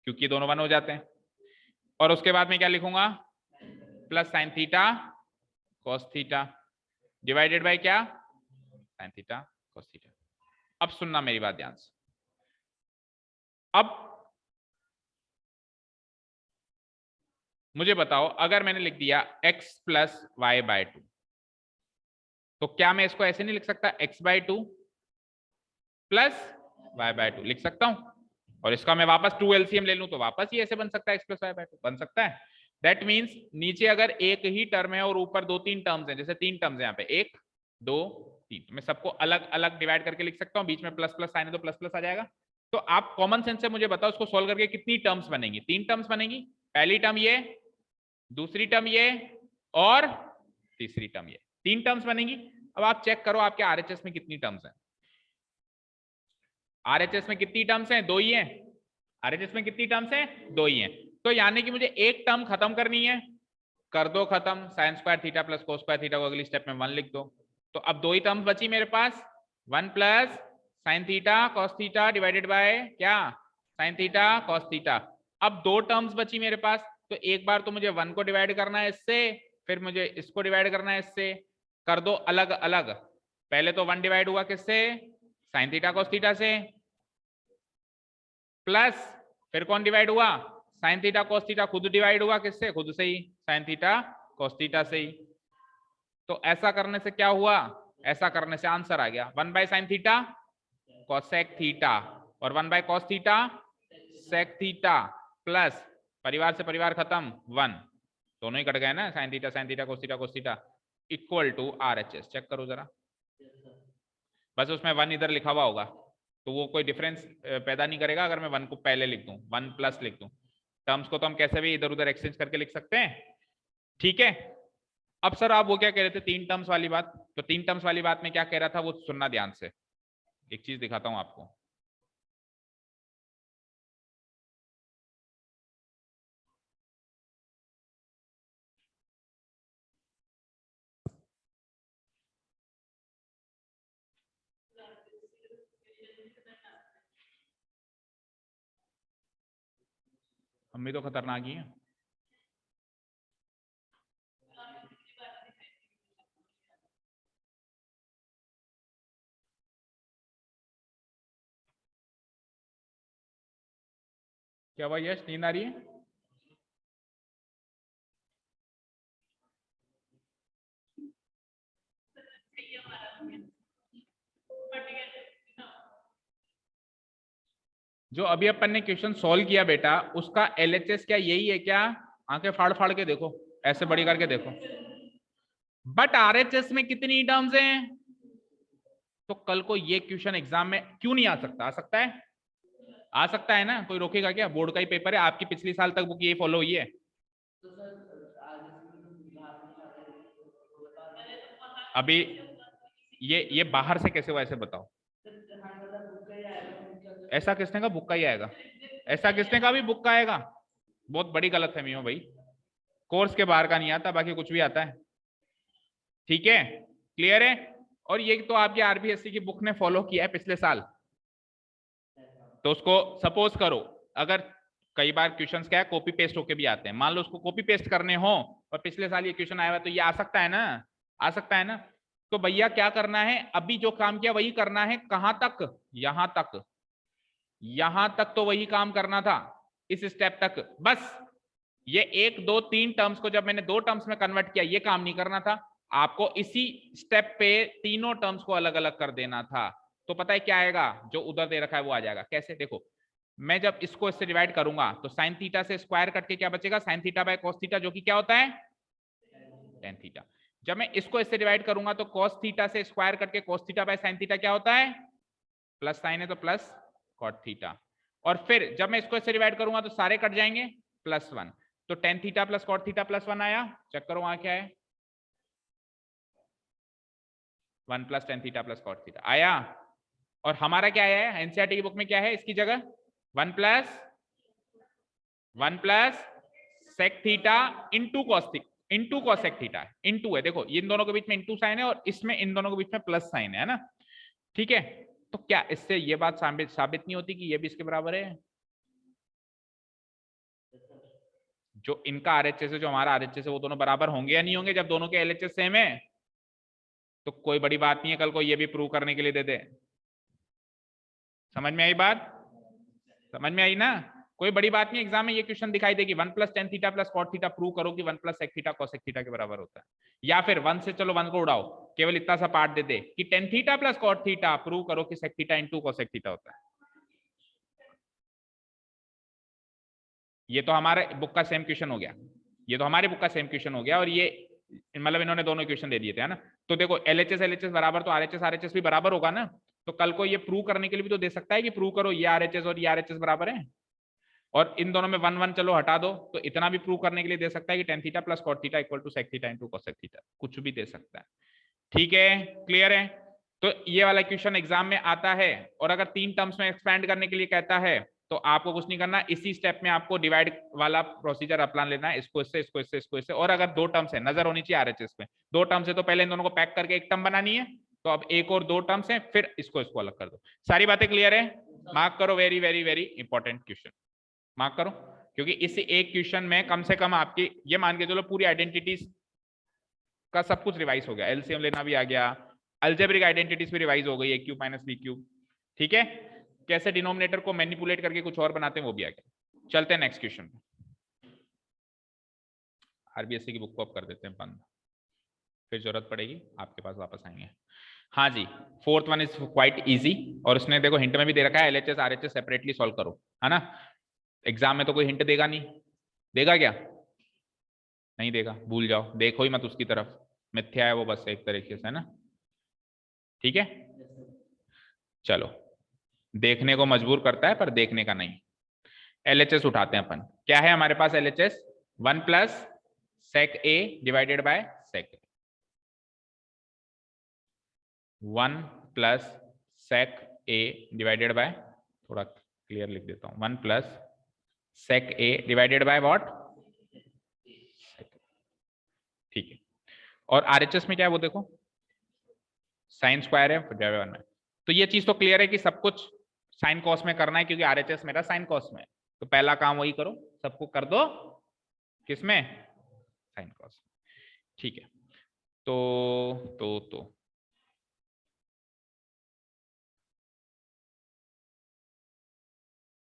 क्योंकि दोनों वन हो जाते हैं। और उसके बाद में क्या लिखूंगा, plus sign theta cos theta divided bye क्या, साइन थीटा कॉस थीटा। अब सुनना मेरी बात ध्यान से, अब मुझे बताओ अगर मैंने लिख दिया x प्लस वाई बाय 2, तो क्या मैं इसको ऐसे नहीं लिख सकता, x by 2 plus y by 2 लिख सकता हूं, और इसका मैं वापस 2 एलसीएम ले लूं तो वापस ही ऐसे बन सकता है, x प्लस वाई बाय 2 बन सकता है। दैट मीन्स नीचे अगर एक ही टर्म है और ऊपर 2-3 टर्म्स हैं, जैसे 3 टर्म्स हैं यहाँ पे 1 2 3, मैं सबको अलग अलग डिवाइड करके लिख सकता हूँ, बीच में प्लस प्लस साइन है तो प्लस प्लस आ जाएगा। तो आप कॉमन सेंस से मुझे बताओ उसको सोल्व करके कितनी टर्म्स बनेंगी, 3 टर्म्स बनेगी, पहली टर्म ये, दूसरी टर्म ये, और तीसरी टर्म ये, 3 टर्म्स बनेंगी। अब आप चेक करो आपके आरएचएस में कितनी टर्म्स हैं, आरएचएस में कितनी टर्म्स हैं, 2 ही हैं, आरएचएस में कितनी टर्म्स हैं, 2 ही हैं। तो यानी कि मुझे एक टर्म खत्म करनी है, कर दो खत्म, sign square theta plus cos square theta को अगली स्टेप में 1 लिख दो, तो अब 2 ही टर्म्स बची मेरे पास, 1 plus sign theta cos theta divided bye क्या, साइन थीटा कॉस थीटा। अब 2 टर्म्स बची मेरे पास, तो एक बार तो मुझे 1 को डिवाइड करना है इससे, फिर मुझे इसको डिवाइड करना है इससे, कर दो अलग अलग, पहले तो 1 डिवाइड हुआ किससे, साइन थीटा कॉस थीटा से, प्लस फिर कौन डिवाइड हुआ, साइन थीटा कॉस थीटा खुद डिवाइड हुआ किससे, खुद से ही, साइन थीटा कॉस थीटा से ही। तो ऐसा करने से क्या हुआ, ऐसा करने से आंसर आ गया 1 by sine theta cosec theta और 1 by cos theta sec theta, plus परिवार से परिवार खत्म 1, दोनों ही कट गए ना, sine theta cos theta equal to RHS. Check करो जरा, बस उसमें 1 इधर लिखा हुआ होगा तो वो कोई डिफरेंस पैदा नहीं करेगा अगर मैं 1 को पहले लिख दूं, 1 प्लस लिख दूं, टर्म्स को तो हम कैसे भी इधर उधर एक्सचेंज करके लिख सकते हैं, ठीक है। अब सर आप वो क्या कह रहे थे 3 टर्म्स वाली बात, तो 3 टर्म्स वाली बात में क्या कह रहा था वो सुनना ध्यान से, एक चीज दिखाता हूं आपको, हम भी तो खतरनाक ही हैं। क्या हुआ यश, नींद आ रही है? जो अभी अपन ने क्वेश्चन सॉल्व किया बेटा उसका एलएचएस क्या यही है क्या, आंखें फाड़ फाड़ के देखो, ऐसे बड़ी करके देखो, बट आरएचएस में कितनी टर्म्स हैं, तो कल को ये क्वेश्चन एग्जाम में क्यों नहीं आ सकता, आ सकता है, आ सकता है ना, कोई रोकेगा क्या, बोर्ड का ही पेपर है, आपकी पिछली साल तक बुक ये फॉलो हुई है। अभी ये बाहर से कैसे हुआ ऐसे बताओ, ऐसा किसने कहा बुक का ही आएगा, ऐसा किसने कहा भी बुक का आएगा, बहुत बड़ी गलतफहमी हो भाई, कोर्स के बाहर का नहीं आता, बाकी कुछ भी आता है, ठीक है, क्लियर है। और ये तो आपकी आरबीएससी की बुक ने फॉलो किया है पिछले साल, तो उसको सपोज करो अगर कई बार क्वेश्चंस क्या है कॉपी पेस्ट होके भी आते हैं, मान लो उसको कॉपी पेस्ट करने हो और पिछले साल ये क्वेश्चन आया हुआ तो ये आ सकता है ना, आ सकता है ना। तो भैया क्या करना है, अभी जो काम किया वही करना है, कहां तक, यहां तक, यहां तक तो वही काम करना था, इस स्टेप तक बस, ये 1 2 3 टर्म्स को जब मैंने 2 टर्म्स में कन्वर्ट किया ये काम नहीं करना था, आपको इसी स्टेप पे तीनों टर्म्स को अलग अलग कर देना था। तो पता है क्या आएगा, जो उधर दे रखा है वो आ जाएगा, कैसे देखो, मैं जब इसको इससे डिवाइड करूंगा तो साइन थीटा से स्क्वायर कट के क्या बचेगा, sign theta by cos theta, जो कि क्या होता है टेन थीटा। जब मैं इसको इससे डिवाइड करूंगा तो कॉस थीटा से स्क्वायर करके cos theta by sine theta क्या होता है, प्लस साइन है तो प्लस कॉट थीटा। और फिर जब मैं इसको इससे डिवाइड करूंगा तो सारे कट जाएंगे, +1, तो tan theta plus cot theta +1 आया। चेक करो वहां क्या है, 1 + tan theta plus cot theta आया। और हमारा क्या है एनसीईआरटी की बुक में, क्या है इसकी जगह 1 + sec theta into cosec theta है, इंटू है। देखो इन दोनों के बीच में इंटू साइन है और इसमें इन दोनों के बीच में प्लस साइन है ना, ठीक है। तो क्या इससे ये बात साबित नहीं होती कि ये भी इसके बराबर है? जो इनका आरएचएस है जो हमारा आरएचएस है वो दोनों बराबर होंगे या नहीं होंगे? जब दोनों के एलएचएस सेम है तो कोई बड़ी बात नहीं है कल को ये भी प्रूव करने के लिए दे दे। समझ में आई बात? समझ में आई ना? कोई बड़ी बात नहीं, एग्जाम में ये क्वेश्चन दिखाई देगी 1 + tan theta plus cot theta prove करो कि 1 + sec थीटा cosec थीटा के बराबर होता है। या फिर 1 से चलो 1 को उड़ाओ, केवल इतना सा पार्ट दे दे कि tan theta plus cot theta prove करो कि sec theta into cosec theta होता है। ये तो हमारे बुक का सेम क्वेश्चन हो गया, ये तो हमारे बुक का सेम क्वेश्चन हो गया। और ये मतलब इन्होंने दोनों क्वेश्चन दे दिए थे, है ना। तो देखो एलएचएस बराबर, तो आरएचएस भी बराबर होगा ना। तो कल को ये प्रूव करने के लिए भी तो दे सकता है कि प्रूव करो ये आरएचएस और ये आरएचएस बराबर है। और इन दोनों में 1 1 चलो हटा दो, तो इतना भी प्रूव करने के लिए दे सकता है कि tan theta plus cot theta equal to sec theta into cosec theta, कुछ भी दे सकता है। ठीक है, क्लियर है? तो ये वाला क्वेश्चन एग्जाम में आता है। और अगर 3 टर्म्स में एक्सपैंड करने के लिए कहता है तो आपको कुछ नहीं करना, इसी स्टेप में आपको डिवाइड वाला प्रोसीजर अपना लेना है, इसको इससे इसको इससे इसको इससे। और अगर 2 टर्म्स है, नजर होनी चाहिए आरएचएस में, 2 टर्म्स है तो पहले इन दोनों को पैक करके एक टर्म बनानी है। तो अब एक और 2 टर्म्स है, फिर इसको अलग कर दो। सारी बातें क्लियर है? मार्क करो, very very very important question, mark करो। क्योंकि इस एक क्वेश्चन में कम से कम आपकी ये मान के चलो पूरी आइडेंटिटीज का सब कुछ रिवाइज हो गया, एलसीएम लेना भी आ गया, अलजेब्रिक आइडेंटिटीज भी रिवाइज हो गई, a³ - b³। ठीक है, कैसे डिनोमिनेटर को मैनिपुलेट करके कुछ और बनाते हैं वो भी आ गया। चलते हैं नेक्स्ट क्वेश्चन पे। आरबीएससी की बुक को अब कर देते हैं बंद, फिर जरूरत पड़ेगी आपके पास वापस आएंगे। हाँ जी, 4th one is quite easy. और उसने देखो हिंट में भी दे रखा है एलएचएस आरएचएस सेपरेटली सॉल्व करो, है ना। एग्जाम में तो कोई हिंट देगा नहीं, देगा क्या? नहीं देगा, भूल जाओ, देखो ही मत उसकी तरफ, मिथ्या है वो बस एक तरीके से, है ना। ठीक है, चलो, देखने को मजबूर करता है पर देखने का नहीं। एलएचएस उठाते हैं अपन, क्या है हमारे पास LHS? 1 + sec a divided by sec 1 + sec a divided by, थोड़ा क्लियर लिख देता हूं, 1 + sec a divided by what? ठीक है। और आरएचएस में क्या है वो देखो, साइन स्क्वायर है डिवाइडेड बाय 1। तो ये चीज तो क्लियर है कि सब कुछ साइन कॉस में करना है, क्योंकि आरएचएस मेरा साइन कॉस में है। तो पहला काम वही करो, सबको कर दो किसमें? Sine cos. ठीक है, तो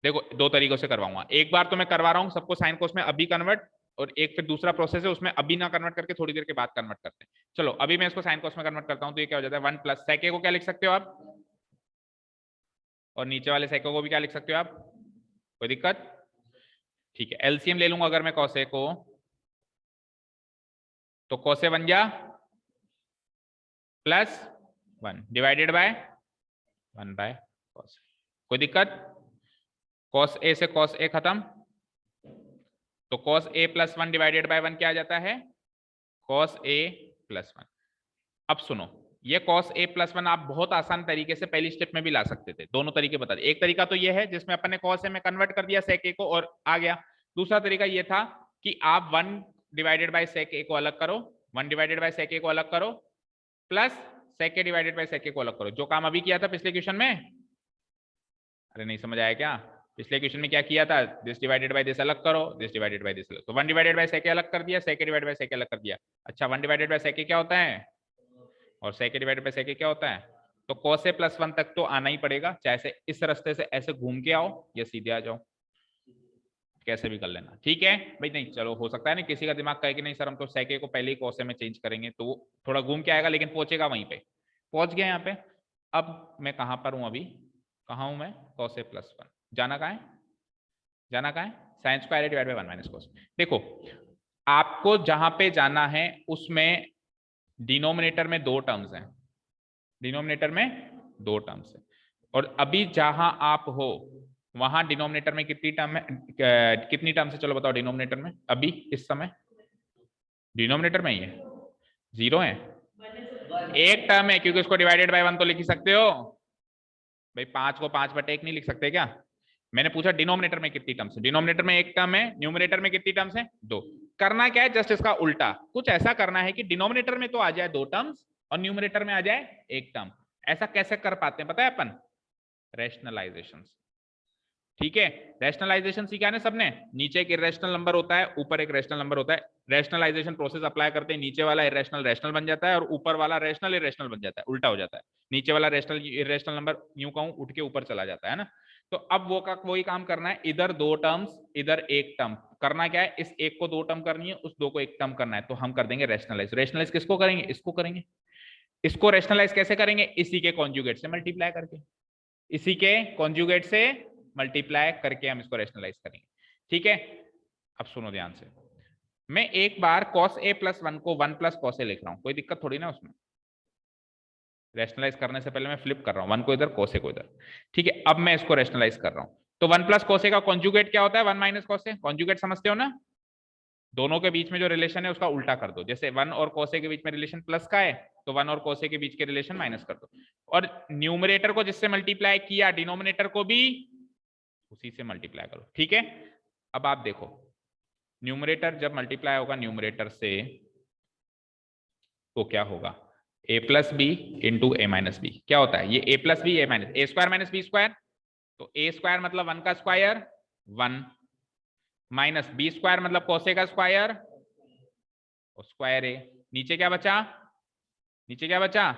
देखो 2 तरीकों से करवाऊंगा। एक बार तो मैं करवा रहा हूं सबको साइन कॉस में अभी कन्वर्ट, और एक फिर दूसरा प्रोसेस है उसमें अभी ना कन्वर्ट करके थोड़ी देर के बाद कन्वर्ट करते हैं। चलो अभी मैं इसको साइन कॉस में कन्वर्ट करता हूं, तो ये क्या हो जाता है 1 + sec a को क्या लिख सकते हो आप, और नीचे वाले sec को भी क्या लिख सकते हो आप, कोई दिक्कत? ठीक है, एलसीएम ले लूंगा अगर मैं cos a को, तो cos a बन गया +1 डिवाइडेड बाय 1/cos, कोई दिक्कत? cos a से cos a खत्म, तो cos a + 1 डिवाइडेड बाय 1 क्या आ जाता है? cos a + 1। अब सुनो, ये cos a + 1 आप बहुत आसान तरीके से पहली स्टेप में भी ला सकते थे। दोनों तरीके बता दिए। एक तरीका तो ये है जिसमें अपन ने cos a में कन्वर्ट कर दिया sec a को और आ गया। दूसरा तरीका ये था कि आप 1 डिवाइडेड बाय sec a को अलग करो, 1 डिवाइडेड बाय sec a को अलग करो, plus sec a divided by sec a को अलग करो, जो काम अभी किया था पिछले क्वेश्चन में। अरे नहीं समझ आया क्या? पिछले क्वेश्चन में क्या किया था? दिस डिवाइडेड बाय दिस अलग करो, दिस डिवाइडेड बाय दिस अलग। तो 1 डिवाइडेड बाय sec a अलग कर दिया, sec a divided by sec a अलग कर दिया। अच्छा, 1 डिवाइडेड बाय sec a क्या होता है और sec a divided by sec a क्या होता है? तो cos a + 1 तक तो आना ही पड़ेगा, चाहे से इस रास्ते से ऐसे घूम के आओ या सीधे आ जाओ, कैसे भी कर लेना। ठीक है भाई, नहीं चलो हो सकता है ना किसी का दिमाग कहे कि नहीं सर हम तो sec a को पहले ही cos a में चेंज करेंगे, तो वो थोड़ा घूम के आएगा लेकिन पहुंचेगा वहीं पे। पहुंच गया यहाँ पे। अब मैं कहां पर हूं अभी, कहां हूं मैं? cos a + 1, जाना कहां है? जाना कहां है? Sine square divide by 1 - cos। देखो आपको जहां पे जाना है उसमें डिनोमिनेटर में 2 टर्म्स हैं, डिनोमिनेटर में 2 टर्म्स है। और अभी जहां आप हो वहां डिनोमिनेटर में कितनी टर्म है, कितनी टर्म से, चलो बताओ डिनोमिनेटर में अभी इस समय डिनोमिनेटर में ही है, 0 है, एक टर्म है क्योंकि उसको डिवाइडेड बाय 1 तो लिख ही सकते हो भाई, 5 को 5/1 नहीं लिख सकते क्या? मैंने पूछा डिनोमिनेटर में कितनी टर्म्स है, डिनोमिनेटर में एक टर्म है, न्यूमरेटर में कितनी टर्म्स है, 2। करना क्या है, जस्ट इसका उल्टा कुछ ऐसा करना है कि डिनोमिनेटर में तो आ जाए 2 टर्म्स और न्यूमरेटर में आ जाए 1 टर्म। ऐसा कैसे कर पाते हैं पता है अपन? रैशनलाइजेशन। ठीक है, रैशनलाइजेशन सीखा है सबने, नीचे एक इरेशनल नंबर होता है, ऊपर एक रैशनल नंबर होता है, रैशनलाइजेशन प्रोसेस अप्लाई करते हैं, नीचे वाला इरेशनल रैशनल बन जाता है और ऊपर वाला रैशनल इरेशनल बन जाता है, उल्टा हो जाता है, नीचे वाला रैशनल इरेशनल नंबर यूं कहूं उठ के ऊपर चला जाता है ना। तो अब वही काम करना है, इधर 2 टर्म्स इधर 1 टर्म, करना क्या है, इस एक को 2 टर्म करनी है, उस 2 को 1 टर्म करना है, तो हम कर देंगे रैशनलाइज। रैशनलाइज किसको करेंगे, इसको करेंगे। इसको रैशनलाइज कैसे करेंगे, इसी के कॉन्जुगेट से मल्टीप्लाई करके, इसी के कॉन्जुगेट से मल्टीप्लाई करके हम इसको रैशनलाइज करेंगे। ठीक है, अब सुनो ध्यान से, मैं एक बार cos a + 1 को 1 + cos a लिख रहा हूं, कोई दिक्कत थोड़ी ना उसमें, रैशनलाइज करने से पहले मैं फ्लिप कर रहा हूं, 1 को इधर cos a को इधर। ठीक है, अब मैं इसको रैशनलाइज कर रहा हूं, तो 1 + cos a का कॉन्जुगेट क्या होता है, 1 - cos a, कॉन्जुगेट समझते हो ना, दोनों के बीच में जो रिलेशन है उसका उल्टा कर दो, जैसे 1 और cos a के बीच में रिलेशन प्लस का है तो 1 और cos a के बीच के रिलेशन माइनस कर दो, और न्यूमरेटर को जिससे मल्टीप्लाई किया डिनोमिनेटर को भी उसी से मल्टीप्लाई करो। ठीक है, अब आप देखो न्यूमरेटर जब मल्टीप्लाई होगा न्यूमरेटर से तो क्या होगा, a + b × a - b, क्या होता है ये a + b a² - b², तो a² मतलब 1 का स्क्वायर 1 माइनस b² मतलब cos a का स्क्वायर और स्क्वायर a, नीचे क्या बचा, नीचे क्या बचा,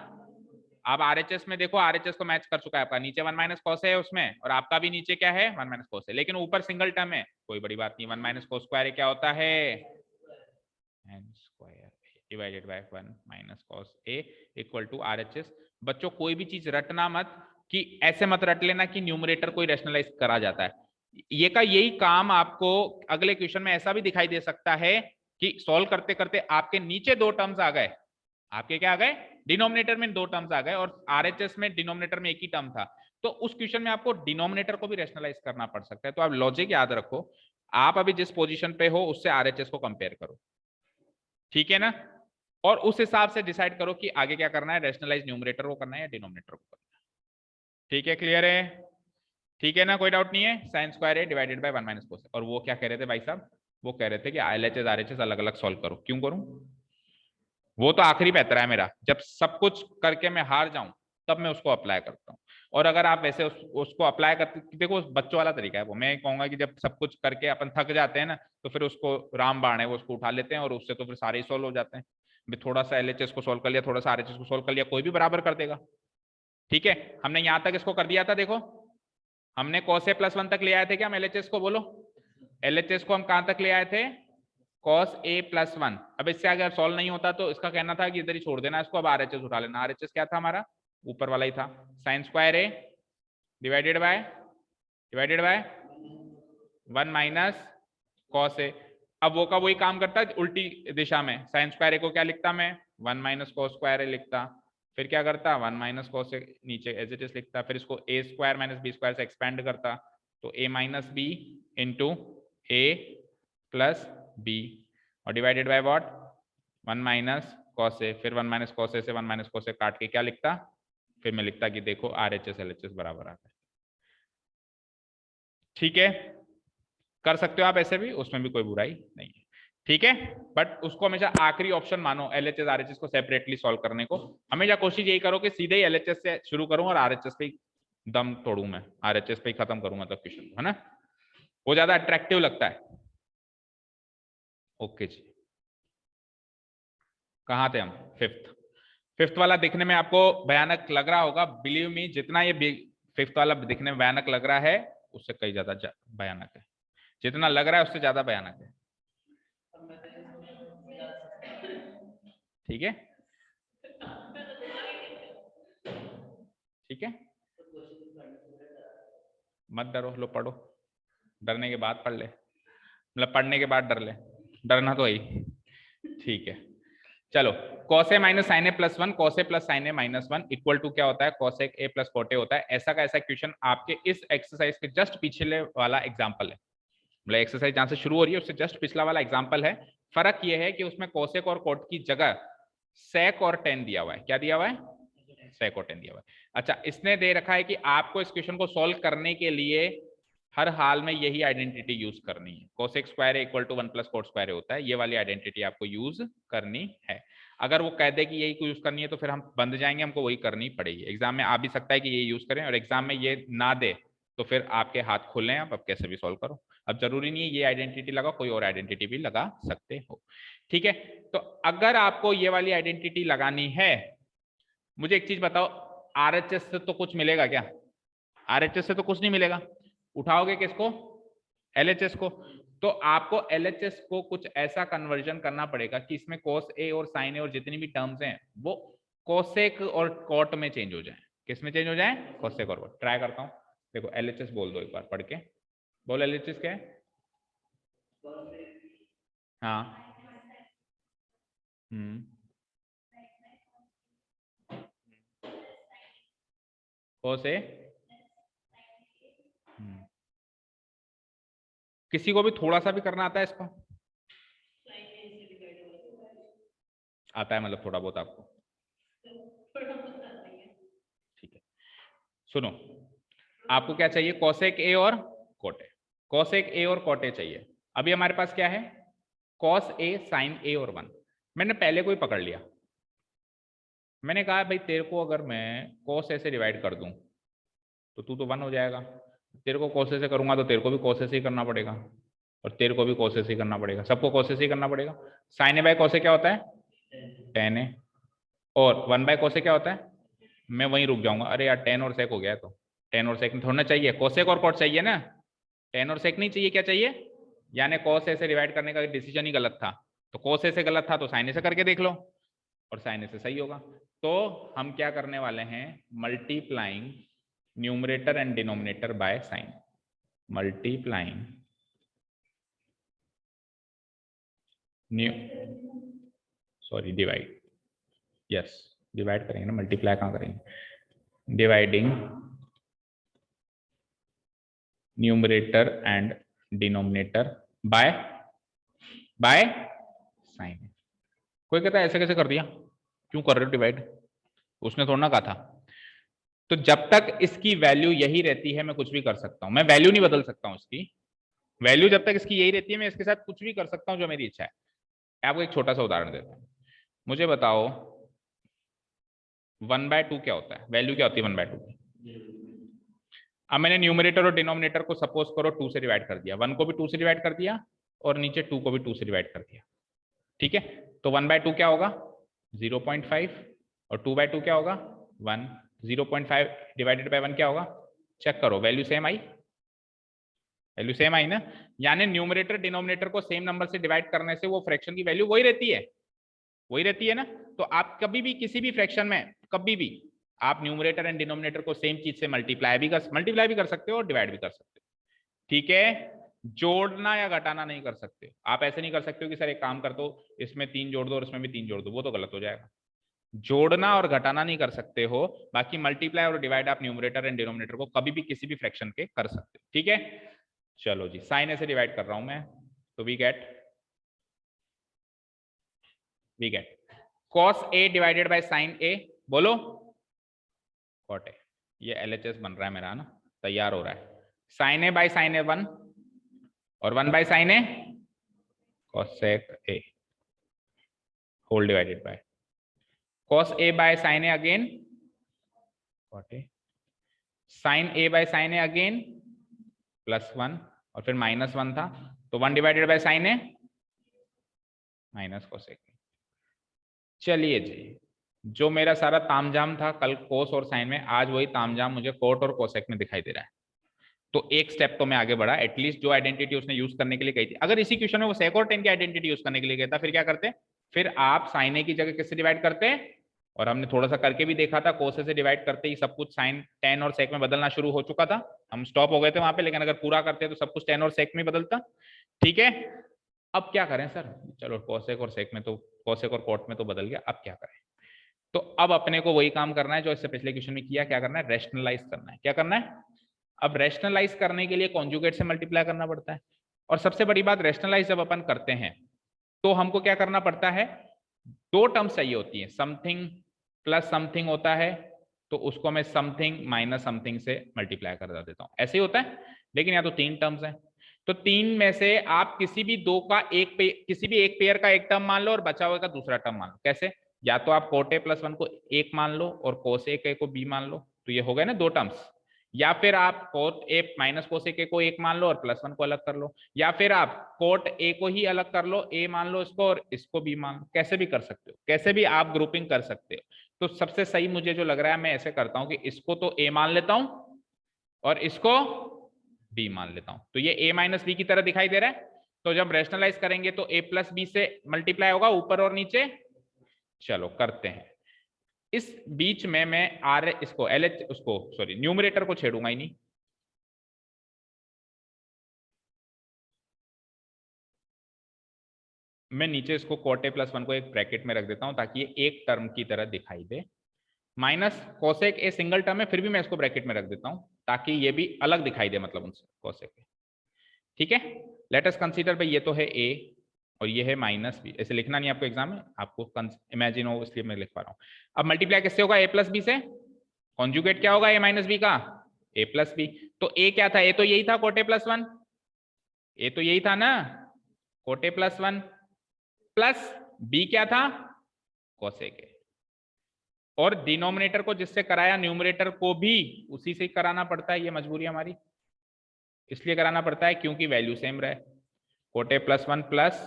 अब RHS में देखो, RHS तो मैच कर चुका है आपका, नीचे 1 - cos है उसमें और आपका भी नीचे क्या है 1 - cos है, लेकिन ऊपर सिंगल टर्म है, कोई बड़ी बात नहीं, 1 - cos² क्या होता है n² divided by 1 - cos a equal to RHS। बच्चों कोई भी चीज रटना मत, कि ऐसे मत रट लेना कि न्यूमरेटर कोई रैशनलाइज करा जाता है, ये का यही काम आपको अगले क्वेश्चन में ऐसा भी दिखाई दे सकता है कि सॉल्व करते करते आपके नीचे 2 टर्म्स आ गए, आपके क्या आ गए, डिनोमिनेटर में 2 टर्म्स आ गए और RHS में डिनोमिनेटर में एक ही टर्म था, तो उस क्वेश्चन में आपको डिनोमिनेटर को भी रैशनलाइज करना पड़ सकता है। तो आप लॉजिक याद रखो, आप अभी जिस पोजीशन पे हो उससे RHS को कंपेयर करो, ठीक है ना, और उस हिसाब से डिसाइड करो कि आगे क्या करना है, रैशनलाइज न्यूमरेटर को करना है या डिनोमिनेटर को करना है। ठीक है, क्लियर है, ठीक है ना, कोई डाउट नहीं है, sin² a divided by 1 - cos। और वो क्या कह रहे थे भाई साहब, वो कह रहे थे कि LHS RHS अलग अलग सॉल्व करो, क्यों करूं, वो तो आखिरी पैतरा है मेरा, जब सब कुछ करके मैं हार जाऊं तब मैं उसको अप्लाई करता हूँ। और अगर आप वैसे उसको अप्लाई करते, देखो बच्चों वाला तरीका है वो, मैं कहूंगा कि जब सब कुछ करके अपन थक जाते हैं ना तो फिर उसको रामबाण है वो उसको उठा लेते हैं और उससे तो फिर सारे ही सॉल्व हो जाते हैं। थोड़ा सा LHS को सॉल्व कर लिया, थोड़ा सा RHS को सॉल्व कर लिया, कोई भी बराबर कर देगा। ठीक है, हमने यहां तक इसको कर दिया था, देखो हमने cos a + 1 तक ले आए थे क्या, हम LHS को बोलो, LHS को हम कहां तक ले आए थे, cos a + 1। अब इससे अगर सॉल्व नहीं होता तो इसका कहना था कि इधर ही छोड़ देना इसको, अब RHS उठा लेना, RHS क्या था हमारा, ऊपर वाला ही था, sin² a divided by 1 - cos a। अब वो का वही काम करता है उल्टी दिशा में, sin² a को क्या लिखता मैं 1 - cos² a लिखता, फिर क्या करता 1 - cos a नीचे एज इट इज लिखता, फिर इसको a² - b² से एक्सपेंड करता, तो a - b × a + b और divided by what 1 - cos a, फिर 1 - cos a से 1 - cos a काट के क्या लिखता, फिर मैं लिखता कि देखो RHS LHS बराबर आता है। ठीक है, कर सकते हो आप ऐसे भी, उसमें भी कोई बुराई नहीं है। ठीक है, बट उसको हमेशा आखिरी ऑप्शन मानो, LHS RHS को सेपरेटली सॉल्व करने को, हमेशा कोशिश यही करो कि सीधे ही LHS से शुरू करूं और RHS पे दम तोड़ू, मैं RHS पे खत्म करूं मतलब क्वेश्चन, है ना, वो ज्यादा अट्रैक्टिव लगता है। ओके जी, कहां थे हम, फिफ्थ वाला दिखने में आपको भयानक लग रहा होगा, बिलीव मी, जितना ये फिफ्थ वाला दिखने में भयानक लग रहा है उससे कई ज्यादा भयानक है, जितना लग रहा है उससे ज्यादा भयानक है। ठीक है, ठीक है, मत डरो, लो पढ़ो, डरने के बाद पढ़ ले, मतलब पढ़ने के बाद डर ले, डरना तो ही। ठीक है, चलो cos a minus sine A plus one, cos a plus sine a minus one equal to क्या होता है, cos a plus cot a होता है। ऐसा का ऐसा क्वेश्चन आपके इस एक्सरसाइज के जस्ट पिछले वाला एग्जाम्पल है, मतलब एक्सरसाइज जहां से शुरू हो रही है उससे जस्ट पिछला वाला एग्जाम्पल है। फर्क ये है कि उसमें cosec और cot की जगह sec और tan दिया हुआ है। क्या दिया हुआ है? sec और tan दिया हुआ है। अच्छा, इसने दे रखा है कि आपको इस क्वेश्चन को सॉल्व करने के लिए हर हाल में यही आइडेंटिटी यूज करनी है। cosec square equal to 1 plus cot square होता है, ये वाली आइडेंटिटी आपको यूज करनी है। अगर वो कह दे कि यही यूज करनी है तो फिर हम बंद जाएंगे, हमको वही करनी पड़ेगी। एग्जाम में आ भी सकता है कि ये यूज करें और एग्जाम में ये ना दे तो फिर आपके हाथ खुले हैं, आप कैसे भी सॉल्व करो। अब जरूरी नहीं है ये आइडेंटिटी लगाओ, कोई और आइडेंटिटी भी लगा सकते हो। ठीक है, तो अगर आपको ये वाली आइडेंटिटी लगानी है, मुझे एक चीज बताओ, आरएचएस से तो कुछ मिलेगा क्या? आरएचएस से तो कुछ नहीं मिलेगा। उठाओगे किसको? एलएचएस को। तो आपको एलएचएस को कुछ ऐसा कन्वर्जन करना पड़ेगा कि इसमें cos a और sin a और जितनी भी टर्म्स हैं वो cosec और cot में चेंज हो जाए। किस में चेंज हो जाए? cosec और cot। ट्राई करता हूं, देखो एलएचएस बोल दो एक बार पढ़ के, बोल एलएचएस क्या है? हाँ, cos a, किसी को भी थोड़ा सा भी करना आता है इसको? आता है, मतलब थोड़ा बहुत आपको? ठीक है, सुनो, आपको क्या चाहिए? cosec a और cot a। cosec a और cot a चाहिए। अभी हमारे पास क्या है? cos a sin a और 1। मैंने पहले को ही पकड़ लिया। मैंने कहा भाई तेरे को अगर मैं cos a से डिवाइड कर दूं तो तू तो 1 हो जाएगा। तेरे को cos a से करूंगा तो तेरे को भी cos a से ही करना पड़ेगा और तेरे को भी cos a से ही करना पड़ेगा, सबको cos a से ही करना पड़ेगा। sin a by cos a क्या होता है? tan a। और 1 बाय cos a क्या होता है? मैं वहीं रुक जाऊंगा। अरे यार tan और sec हो गया, तो tan और sec थोड़ा चाहिए, cosec और cot चाहिए ना, tan और sec नहीं चाहिए। क्या चाहिए? यानी cos a से डिवाइड करने का डिसीजन ही गलत था, तो cos a से गलत था तो sin a से करके देख लो और sin a से सही होगा। तो हम क्या करने वाले हैं? Multiplying numerator and denominator by sine. Multiplying sorry divide, yes divide करेंगे ना, मल्टीप्लाई कहाँ करेंगे? Dividing numerator and denominator by sine. कोई कहता है ऐसे कैसे कर दिया, क्यों कर रहे हो डिवाइड? उसने थोड़ा ना कहा था। तो जब तक इसकी वैल्यू यही रहती है मैं कुछ भी कर सकता हूं, मैं वैल्यू नहीं बदल सकता हूं इसकी। वैल्यू जब तक इसकी यही रहती है मैं इसके साथ कुछ भी कर सकता हूं जो मेरी इच्छा है। आपको एक छोटा सा उदाहरण देता हूं, मुझे बताओ 1/2 क्या होता है? वैल्यू क्या होती है 1/2 की? अब मैंने न्यूमरेटर और डिनोमिनेटर को सपोज करो 2 से डिवाइड कर दिया, 1 को भी 2 से डिवाइड कर दिया और नीचे 2 को भी 2 से डिवाइड कर दिया। ठीक है, तो 1/2 क्या होगा? 0.5 और 2/2 क्या होगा? 1। 0.5 डिवाइडेड बाय 1 क्या होगा? चेक करो, वैल्यू सेम आई? वैल्यू सेम आई ना, यानी न्यूमरेटर डिनोमिनेटर को सेम नंबर से डिवाइड करने से वो फ्रैक्शन की वैल्यू वही रहती है, वही रहती है ना। तो आप कभी भी किसी भी फ्रैक्शन में कभी भी आप न्यूमरेटर एंड डिनोमिनेटर को सेम चीज से मल्टीप्लाई भी कर सकते हो और डिवाइड भी कर सकते हो। ठीक है, जोड़ना या घटाना नहीं कर सकते। आप ऐसे नहीं कर सकते हो कि सर एक काम कर दो, इसमें 3 जोड़ दो और इसमें भी 3 जोड़ दो, वो तो गलत हो जाएगा। जोड़ना और घटाना नहीं कर सकते हो, बाकी मल्टीप्लाई और डिवाइड आप न्यूमरेटर एंड डिनोमिनेटर को कभी भी किसी भी फ्रैक्शन के कर सकते हो। ठीक है, चलो जी, साइन ए से डिवाइड कर रहा हूं मैं, तो we get cos a divided bye sin a, बोलो cot a। ये LHS बन रहा है मेरा ना, तैयार हो रहा है। sin a by sin a 1 और 1 by sin a cosec a whole divided by cos a by sin a again cot a, sin a by sin a again +1 और फिर -1 था तो 1 डिवाइडेड bye sin a minus cosec। चलिए जी, जो मेरा सारा तामझाम था कल कोस और साइन में, आज वही तामझाम मुझे कोट और कोसेक में दिखाई दे रहा है। तो एक स्टेप तो मैं आगे बढ़ा, एटलीस्ट जो आइडेंटिटी उसने यूज करने के लिए कही थी। अगर इसी क्वेश्चन में वो सेक और टेन की आइडेंटिटी यूज करने के लिए कहता फिर क्या करते? फिर आप साइन ए की जगह किससे डिवाइड करते? और हमने थोड़ा सा करके भी देखा था, कोसे से डिवाइड करते ही सब कुछ साइन टेन और सेक में बदलना शुरू हो चुका था। हम स्टॉप हो गए थे वहां पे, लेकिन अगर पूरा करते तो सब कुछ टेन और सेक में बदलता। ठीक है, अब क्या करें सर? चलो कोसेक और सेक में तो कोसेक और कॉट में तो बदल गया। अब क्या करें? तो अब अपने को वही काम करना है जो इससे पिछले क्वेश्चन में किया। क्या करना है? रैशनलाइज करना है। क्या करना है? अब रैशनलाइज करने के लिए कॉन्जुगेट से मल्टीप्लाई करना पड़ता है। और सबसे बड़ी बात, रैशनलाइज जब अपन करते हैं तो हमको क्या करना पड़ता है? दो टर्म्स चाहिए होती है, समथिंग प्लस समथिंग होता है, तो उसको मैं समथिंग माइनस समथिंग से मल्टीप्लाई कर देता हूं, ऐसे ही होता है। लेकिन यहाँ तो तीन टर्म्स हैं, तो तीन में से आप किसी भी दो का किसी भी एक पेयर का एक टर्म मान लो और बचा हुआ का दूसरा टर्म मान लो। कैसे? या तो आप कोट ए प्लस वन को एक मान लो और कोस ए को बी मान लो, तो ये हो गए ना दो टर्म्स। या फिर आप कोट ए माइनस कोस ए को एक मान लो और प्लस वन को अलग कर लो, या फिर आप कोट ए को ही अलग कर लो, ए मान लो इसको और इसको बी मान लो। कैसे भी कर सकते हो, कैसे भी आप ग्रुपिंग कर सकते हो। तो सबसे सही मुझे जो लग रहा है, मैं ऐसे करता हूं कि इसको तो ए मान लेता हूं और इसको बी मान लेता हूं, तो ये ए माइनस बी की तरह दिखाई दे रहा है। तो जब रैशनलाइज करेंगे तो ए प्लस बी से मल्टीप्लाई होगा ऊपर और नीचे। चलो करते हैं। इस बीच में मैं आर इसको एल एच उसको सॉरी न्यूमरेटर को छेड़ूंगा ही नहीं। मैं नीचे इसको कोट ए प्लस वन को एक ब्रैकेट में रख देता हूं ताकि ये एक टर्म की तरह दिखाई दे। Minus cosec A single term है, फिर भी मैं इसको ब्रैकेट में रख देता हूं ताकि ये भी अलग दिखाई दे, मतलब उनसे कोसेक ए। ठीक है, लेट अस कंसीडर भाई ये तो है ए और ये है माइनस बी। ऐसे लिखना नहीं आपको एग्जाम में, आपको इमेजिन हो इसलिए मैं लिख पा रहा हूं। अब मल्टीप्लाई किससे होगा? ए प्लस बी से। कॉन्जुगेट क्या होगा ए माइनस बी का? ए प्लस बी। तो ए क्या था? ए तो यही था कोटे प्लस वन, ए तो यही था ना कोटे प्लस वन, प्लस बी क्या था? कोसेक ए। और डिनोमिनेटर को जिससे कराया न्यूमरेटर को भी उसी से कराना पड़ता है, ये मजबूरी हमारी इसलिए कराना पड़ता है क्योंकि वैल्यू सेम रहे, कोटे plus one plus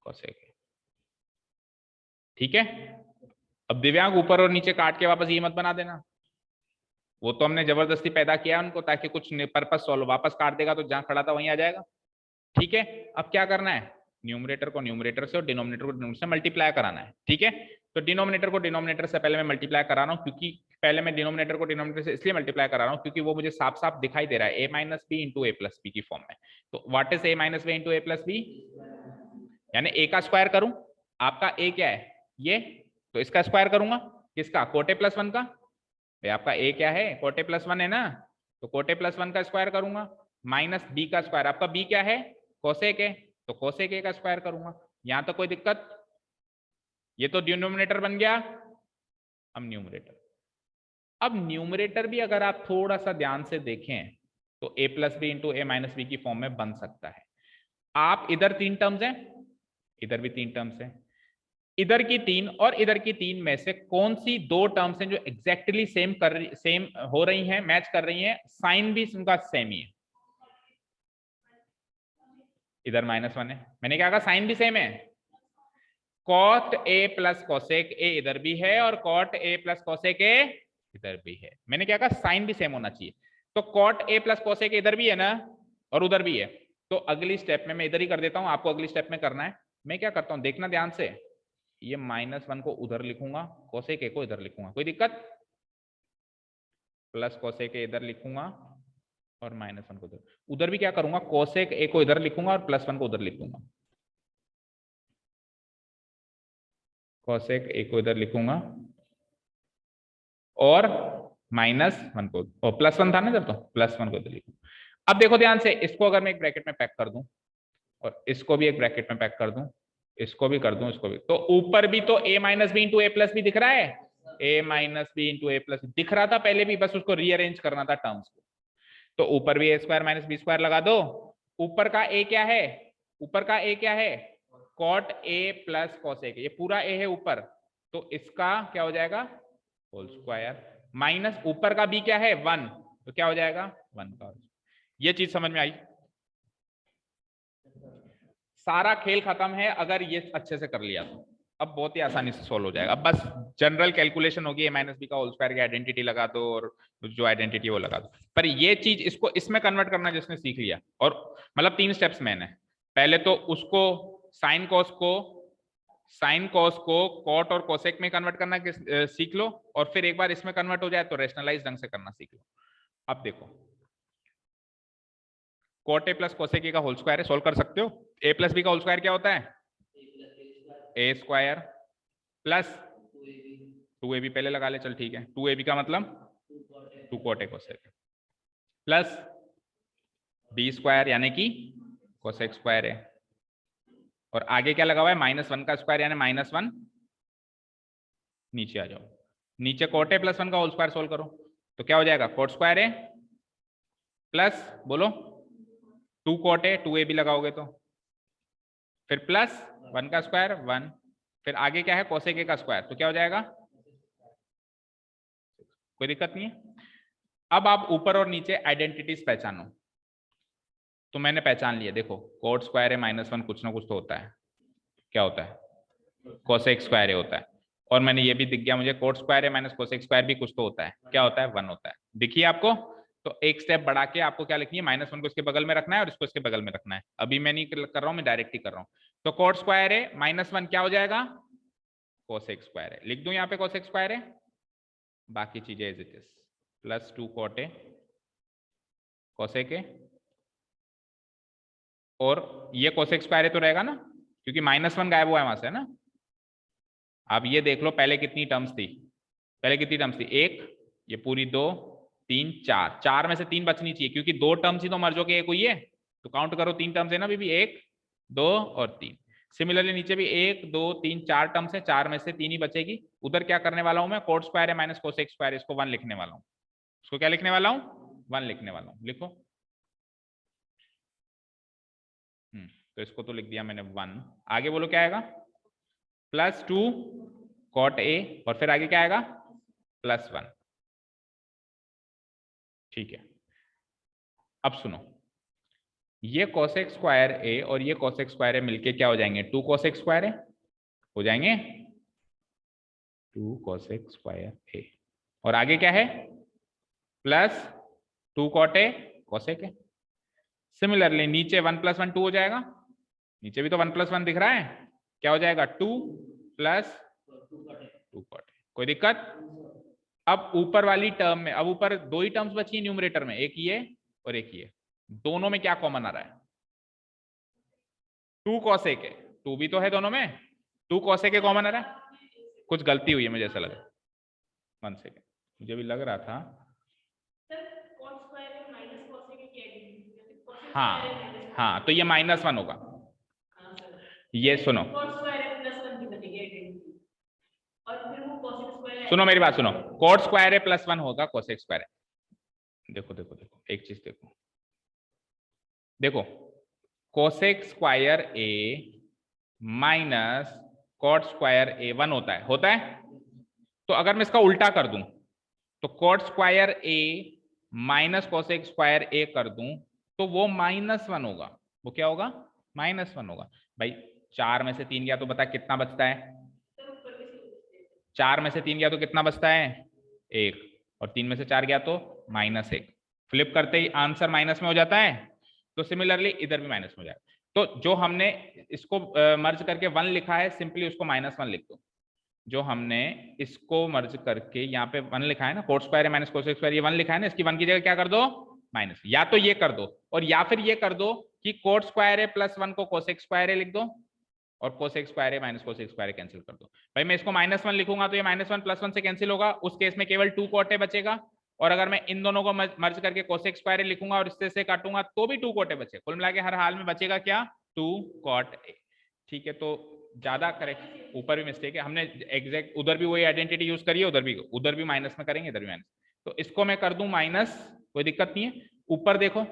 cosec A. ठीक है, अब दिव्यांग ऊपर और नीचे काट के वापस ये मत बना देना, वो तो हमने जबरदस्ती पैदा किया उनको ताकि कुछ पर्पस सॉल्व, वापस काट देगा तो जहां खड़ा था वहीं आ जाएगा। ठीक है, अब क्या करना है? न्यूमरेटर को न्यूमरेटर से और डिनोमिनेटर को डिनोमिनेटर से मल्टीप्लाई कराना है। ठीक है, तो डिनोमिनेटर को डिनोमिनेटर से पहले मैं मल्टीप्लाई करा रहा हूँ, क्योंकि पहले मैं डिनोमिनेटर को डिनोमिनेटर से इसलिए मल्टीप्लाई करा रहा हूँ क्योंकि वो मुझे साफ साफ दिखाई दे रहा है ए minus b into a plus b की फॉर्म में। तो what is a minus b into a plus b? यानी ए का स्क्वायर करूं, आपका ए क्या है? ये, तो इसका स्क्वायर करूंगा किसका? कोटे प्लस वन का। भाई आपका ए क्या है? कोटे प्लस वन है ना, तो कोटे प्लस वन का स्क्वायर करूंगा, माइनस बी का स्क्वायर। आपका बी क्या है? कोसेक है, तो कोसेक ए का स्क्वायर करूंगा। यहां तक कोई दिक्कत? ये तो डिनोमिनेटर बन गया। अब न्यूमरेटर, अब न्यूमरेटर भी अगर आप थोड़ा सा ध्यान से देखें तो A plus B into A minus B की फॉर्म में बन सकता है। आप इधर तीन टर्म्स हैं, इधर भी तीन टर्म्स हैं, इधर की तीन और इधर की तीन में से कौन सी दो टर्म्स हैं जो एग्जैक्टली सेम हो रही हैं, मैच कर रही हैं, साइन भी उनका सेम ही है। इधर माइनस वन है, मैंने क्या कहा? साइन भी सेम है। Cot a plus cosec a इधर भी है और cot a plus cosec a इधर भी है। मैंने क्या कहा? साइन भी सेम होना चाहिए। तो कॉट ए प्लस कोसेक इधर भी है ना और उधर भी है, तो अगली स्टेप में मैं इधर ही कर देता हूं, आपको अगली स्टेप में करना है। मैं क्या करता हूं देखना ध्यान से, ये माइनस वन को उधर लिखूंगा, कोसेक ए को इधर लिखूंगा, कोई दिक्कत? प्लस कोसेक ए इधर लिखूंगा और माइनस वन को उधर, उधर भी क्या करूंगा? कोसेक ए को इधर लिखूंगा और प्लस वन को उधर लिखूंगा, कोसेक ए को इधर लिखूंगा और माइनस वन को, और प्लस वन था ना जब, तो प्लस वन को इधर लिखूंगा। अब देखो ध्यान से, इसको अगर मैं एक ब्रैकेट में पैक कर दूं और इसको भी एक ब्रैकेट में पैक कर दूं, इसको भी कर दूं, इसको भी, तो ऊपर भी तो a minus b into a plus b दिख रहा है, a minus b into a plus दिख रहा था पहले भी, बस उसको रीअरेंज करना था टर्म्स को। तो ऊपर भी ए स्क्वायर माइनस बी स्क्वायर लगा दो। ऊपर का a क्या है? ऊपर का a क्या है? कॉट a प्लस कॉसेक, ये पूरा a है ऊपर, तो इसका क्या हो जाएगा? Whole square. माइनस ऊपर का b क्या है? 1, तो क्या हो जाएगा? 1 का। ये चीज समझ में आई? सारा खेल खत्म है अगर ये अच्छे से कर लिया तो, अब बहुत ही आसानी से सोल्व हो जाएगा। अब बस जनरल कैलकुलेशन होगी, ए माइनस बी का होल स्क्वायर की आइडेंटिटी लगा दो और जो आइडेंटिटी वो लगा दो। पर ये चीज इसको इसमें कन्वर्ट करना जिसने सीख लिया, और मतलब 3 स्टेप्स मैंने, पहले तो उसको साइन कॉस को कॉट और कोसेक में कन्वर्ट करना सीख लो, और फिर एक बार इसमें कन्वर्ट हो जाए तो रैशनलाइज ढंग से करना सीख लो। अब देखो, कॉट ए प्लस कोसेक ए का होल स्क्वायर है, सोल्व कर सकते हो। ए प्लस बी का होल स्क्वायर क्या होता है? ए स्क्वायर प्लस 2ab पहले लगा ले, चल ठीक है, 2ab का मतलब 2 cot a cosec plus B square यानी कि कोसेक स्क्वायर है, और आगे क्या लगा हुआ है -1 का स्क्वायर यानी -1, नीचे आ जाओ, नीचे cot a +1 का होल स्क्वायर सोल्व करो तो क्या हो जाएगा cot स्क्वायर a प्लस बोलो 2 cot a, 2ab लगाओगे तो फिर प्लस 1 का स्क्वायर 1, फिर आगे क्या है कोसेक a का स्क्वायर, तो क्या हो जाएगा, कोई दिक्कत नहीं है। अब आप ऊपर और नीचे आइडेंटिटीज पहचानो, तो मैंने पहचान लिया, देखो कोट स्क्वायर है -1 कुछ ना कुछ तो होता है, क्या होता है कोसेक स्क्वायर होता है, और मैंने ये भी दिख गया मुझे कोट स्क्वायर है माइनस कोसेक स्क्वायर भी कुछ तो होता है, क्या होता है 1 होता है, दिखिए आपको। तो एक स्टेप बढ़ा के आपको क्या लिखनी है, -1 को इसके बगल में रखना है और इसको इसके बगल में रखना है, अभी मैं नहीं कर रहा हूँ, मैं डायरेक्ट ही कर रहा हूँ। तो कोट स्क्वायर है -1 क्या हो जाएगा कोसेक स्क्वायर है, लिख दूं यहाँ पे कोसेक स्क्वायर है, बाकी चीजें as it is plus 2 cot a cosec a, और ये कोसेक स्क्वायर तो रहेगा ना क्योंकि -1 गायब हुआ है वहां से, है ना। अब ये देख लो पहले कितनी टर्म्स थी, पहले कितनी टर्म्स थी, 1, ये पूरी 2 3 4, 4 में से 3 बचनी चाहिए क्योंकि 2 टर्म्स ही तो मर्ज होके एक हुई है, तो काउंट करो 3 टर्म्स है ना बीबी, 1 2 और 3। सिमिलरली नीचे भी 1 2 3 4 टर्म्स है, 4 में से 3 ही बचेगी। उधर क्या करने वाला हूं मैं, कोट स्क्वायर है माइनस कोसेक स्क्वायर, इसको 1 लिखने वाला हूँ, इसको क्या लिखने वाला हूँ 1 लिखने वाला हूँ, लिखो। तो इसको तो लिख दिया मैंने 1, आगे बोलो क्या आएगा +2 cot a, और फिर आगे क्या आएगा +1, ठीक है। अब सुनो, ये कोसेक स्क्वायर a और ये कोसेक स्क्वायर a मिलके क्या हो जाएंगे 2 कोसेक स्क्वायर a हो जाएंगे, 2 कोसेक स्क्वायर a, और आगे क्या है +2 cot a cosec a। Similarly नीचे 1 + 1 2 हो जाएगा, नीचे भी तो 1 + 1 दिख रहा है, क्या हो जाएगा 2 + 2 cot a, कोई दिक्कत। अब ऊपर वाली टर्म में, अब ऊपर 2 ही टर्म्स बची है न्यूमरेटर में, एक ये और एक ये, दोनों में क्या कॉमन आ रहा है 2 कोसेक है, 2 भी तो है दोनों में, 2 कोसेक है कॉमन आ रहा है, कुछ गलती हुई है मुझे ऐसा लगा, 1 सेकेंड, मुझे भी लग रहा था हाँ हाँ, तो ये -1 होगा, ये सुनो सुनो मेरी बात सुनो, कोट स्क्वायर है +1 होगा कोसेक स्क्वायर है, देखो देखो देखो एक चीज देखो, देखो cosec square a minus cot square a 1 होता है। तो अगर मैं इसका उल्टा कर दूं तो cot square a minus cosec square a कर दूं तो वो -1 होगा, वो क्या होगा -1 होगा। भाई 4 में से 3 गया तो बता कितना बचता है, 4 में से 3 गया तो कितना बचता है 1, और 3 में से 4 गया तो -1, फ्लिप करते ही आंसर माइनस में हो जाता है। तो सिमिलरली इधर भी माइनस में हो जाएगा, तो जो हमने इसको मर्ज करके 1 लिखा है सिंपली उसको -1 लिख दो, जो हमने इसको मर्ज करके यहाँ पे 1 लिखा है ना, कोट स्क्वायर है माइनस कोसेक स्क्वायर, ये 1 लिखा है ना, इसकी 1 की जगह क्या कर दो माइनस, या तो ये कर दो और या फिर ये कर दो कि कोट स्क्वायर है +1 को कोसेक स्क्वायर है लिख दो और कोसेक स्क्वायर है माइनस कोसेक स्क्वायर कैंसिल कर दो। भाई मैं इसको -1 लिखूंगा तो ये -1 +1 से कैंसिल होगा, उस केस में केवल 2 cot a बचेगा, और अगर मैं इन दोनों को मर्ज करके कोसेक स्क्वायर लिखूंगा और इससे से काटूंगा तो भी 2 cot a बचेगा, कुल मिला के हर हाल में बचेगा क्या 2 cot a, ठीक है। तो ज्यादा करेक्ट, ऊपर भी मिस्टेक है, हमने एग्जैक्ट उधर भी वही आइडेंटिटी यूज करी है, उधर भी माइनस में करेंगे, इधर भी माइनस, तो इसको मैं कर दूं माइनस, कोई दिक्कत नहीं है। ऊपर देखो,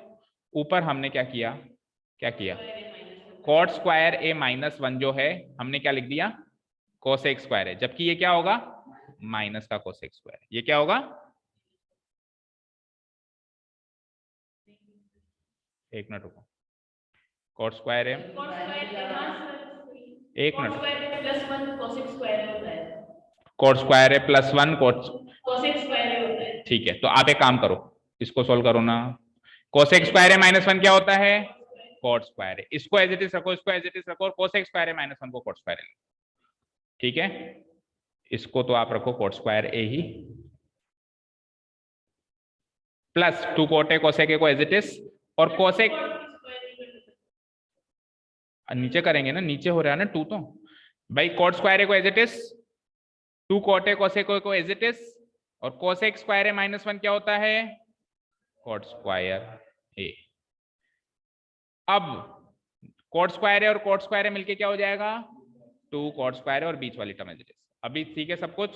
ऊपर हमने क्या किया कॉट स्क्वायर a -1 जो है हमने क्या लिख दिया कोसेक स्क्वायर है, जबकि ये क्या होगा माइनस का कोसेक स्क्वायर, ये क्या होगा, एक मिनट रुको, कॉट स्क्वायर है, एक मिनट, कॉट स्क्वायर है +1 कोसेक स्क्वायर होता है, ठीक है। तो आप एक काम करो, इसको सोल्व करो ना, कोसेक स्क्वायर है -1 क्या होता है कॉट स्क्वायर है, इसको एज इट इज रखो, इसको एज इट इज रखो, और कोसेक स्क्वायर है -1 को कॉट स्क्वायर है, ठीक है। इसको तो आप रखो कॉट स्क्वायर ए ही plus 2 cot a cosec a को एज इट इज, और कोसेक नीचे करेंगे ना, नीचे हो रहा है ना 2, तो भाई कॉट स्क्वायर ए को as it is, 2 cot a cosec को एज इट इज, और कोसेक स्क्वायर ए -1 क्या होता है, कॉट स्क्वायर ए। अब कॉट स्क्वायर ए और कॉट स्क्वायर ए मिलके क्या हो जाएगा, 2 कॉट स्क्वायर ए और बीच वाली टर्म एज इट इज। अभी ठीक है सब कुछ,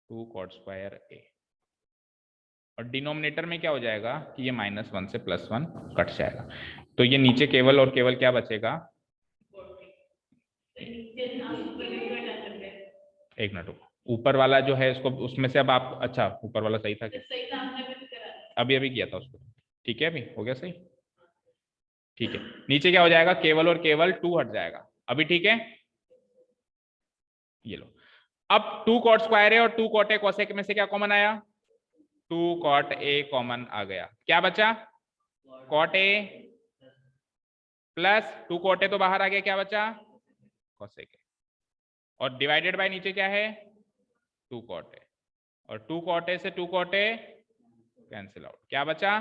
2 कॉट स्क्वायर ए, और डिनोमिनेटर में क्या हो जाएगा कि ये -1 से +1 कट जाएगा, तो ये नीचे केवल और केवल क्या बचेगा, एक मिनट ऊपर वाला जो है इसको उसमें से अब आप, अच्छा ऊपर वाला सही था क्या, अभी अभी किया था उसको, ठीक है अभी हो गया सही, ठीक है। नीचे क्या हो जाएगा, केवल और केवल 2 हट जाएगा, अभी ठीक है। ये लो, अब 2 कॉट स्क्वायर ए और 2 कॉट ए कोसेक में से क्या कॉमन आया, 2 कॉट ए कॉमन आ गया, क्या बचा, cot a plus 2 cot a तो बाहर आ गया, क्या बचा, कोसेक ए, और डिवाइडेड बाय नीचे क्या है, 2 कॉट ए, और 2 कॉट ए से 2 कॉट ए कैंसिल आउट, क्या बचा,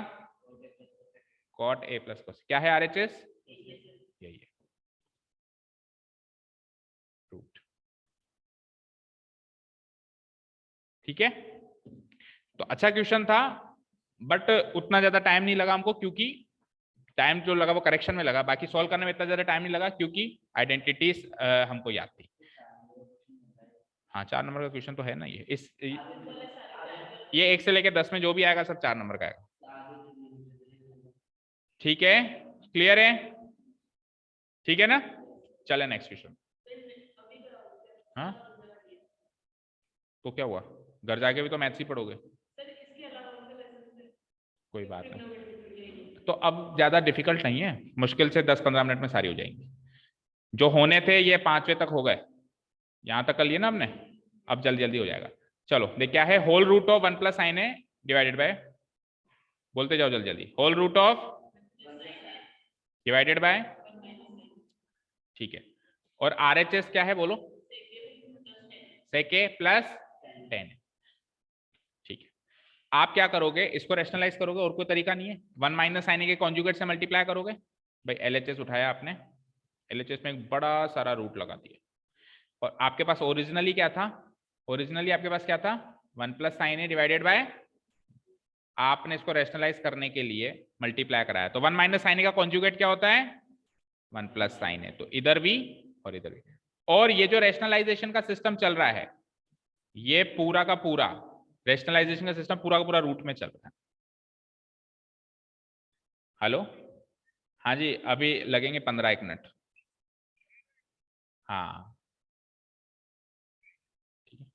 कॉट ए प्लस कोसेक, क्या है आरएचएस, यही है रूट, ठीक है। तो अच्छा क्वेश्चन था, बट उतना ज्यादा टाइम नहीं लगा हमको, क्योंकि टाइम जो लगा वो करेक्शन में लगा, बाकी सॉल्व करने में इतना ज्यादा टाइम नहीं लगा क्योंकि आइडेंटिटीज हमको याद थी। हाँ 4 नंबर का क्वेश्चन तो है ना ये, ये 1 से लेकर 10 में जो भी आएगा सब 4 नंबर का आएगा, ठीक है, क्लियर है, ठीक है ना। चले नेक्स्ट क्वेश्चन। हाँ तो क्या हुआ, घर जाके भी तो मैथ्स ही पढ़ोगे, कोई बात नहीं, तो अब ज्यादा डिफिकल्ट नहीं है, मुश्किल से 10-15 मिनट में सारी हो जाएंगी, जो होने थे ये 5वें तक हो गए, यहां तक कर लिए ना हमने, अब जल्दी जल्दी हो जाएगा। चलो देख क्या है, whole root of 1 + sin a divided by, बोलते जाओ जल्दी जल्दी, whole root of divided by, ठीक है, और आरएचएस क्या है बोलो, sec a + tan, ठीक है। आप क्या करोगे, इसको रैशनलाइज करोगे, और कोई तरीका नहीं है, 1 - sin a के कॉन्जुगेट से मल्टीप्लाई करोगे, भाई एलएचएस उठाया आपने, एलएचएस में एक बड़ा सारा रूट लगा दिया, और आपके पास ओरिजिनली क्या था, ओरिजिनली आपके पास क्या था, 1 + sin a डिवाइडेड बाय, आपने इसको रैशनलाइज करने के लिए मल्टीप्लाई कराया, तो 1 - sin a का कॉन्जुगेट क्या होता है, 1 + sin a, तो इधर भी और इधर भी, और ये जो रैशनलाइजेशन का सिस्टम चल रहा है, ये पूरा का पूरा रैशनलाइजेशन का सिस्टम पूरा का पूरा रूट में चल रहा है। हेलो, हाँ जी अभी लगेंगे 15-1 मिनट, हाँ ठीक है।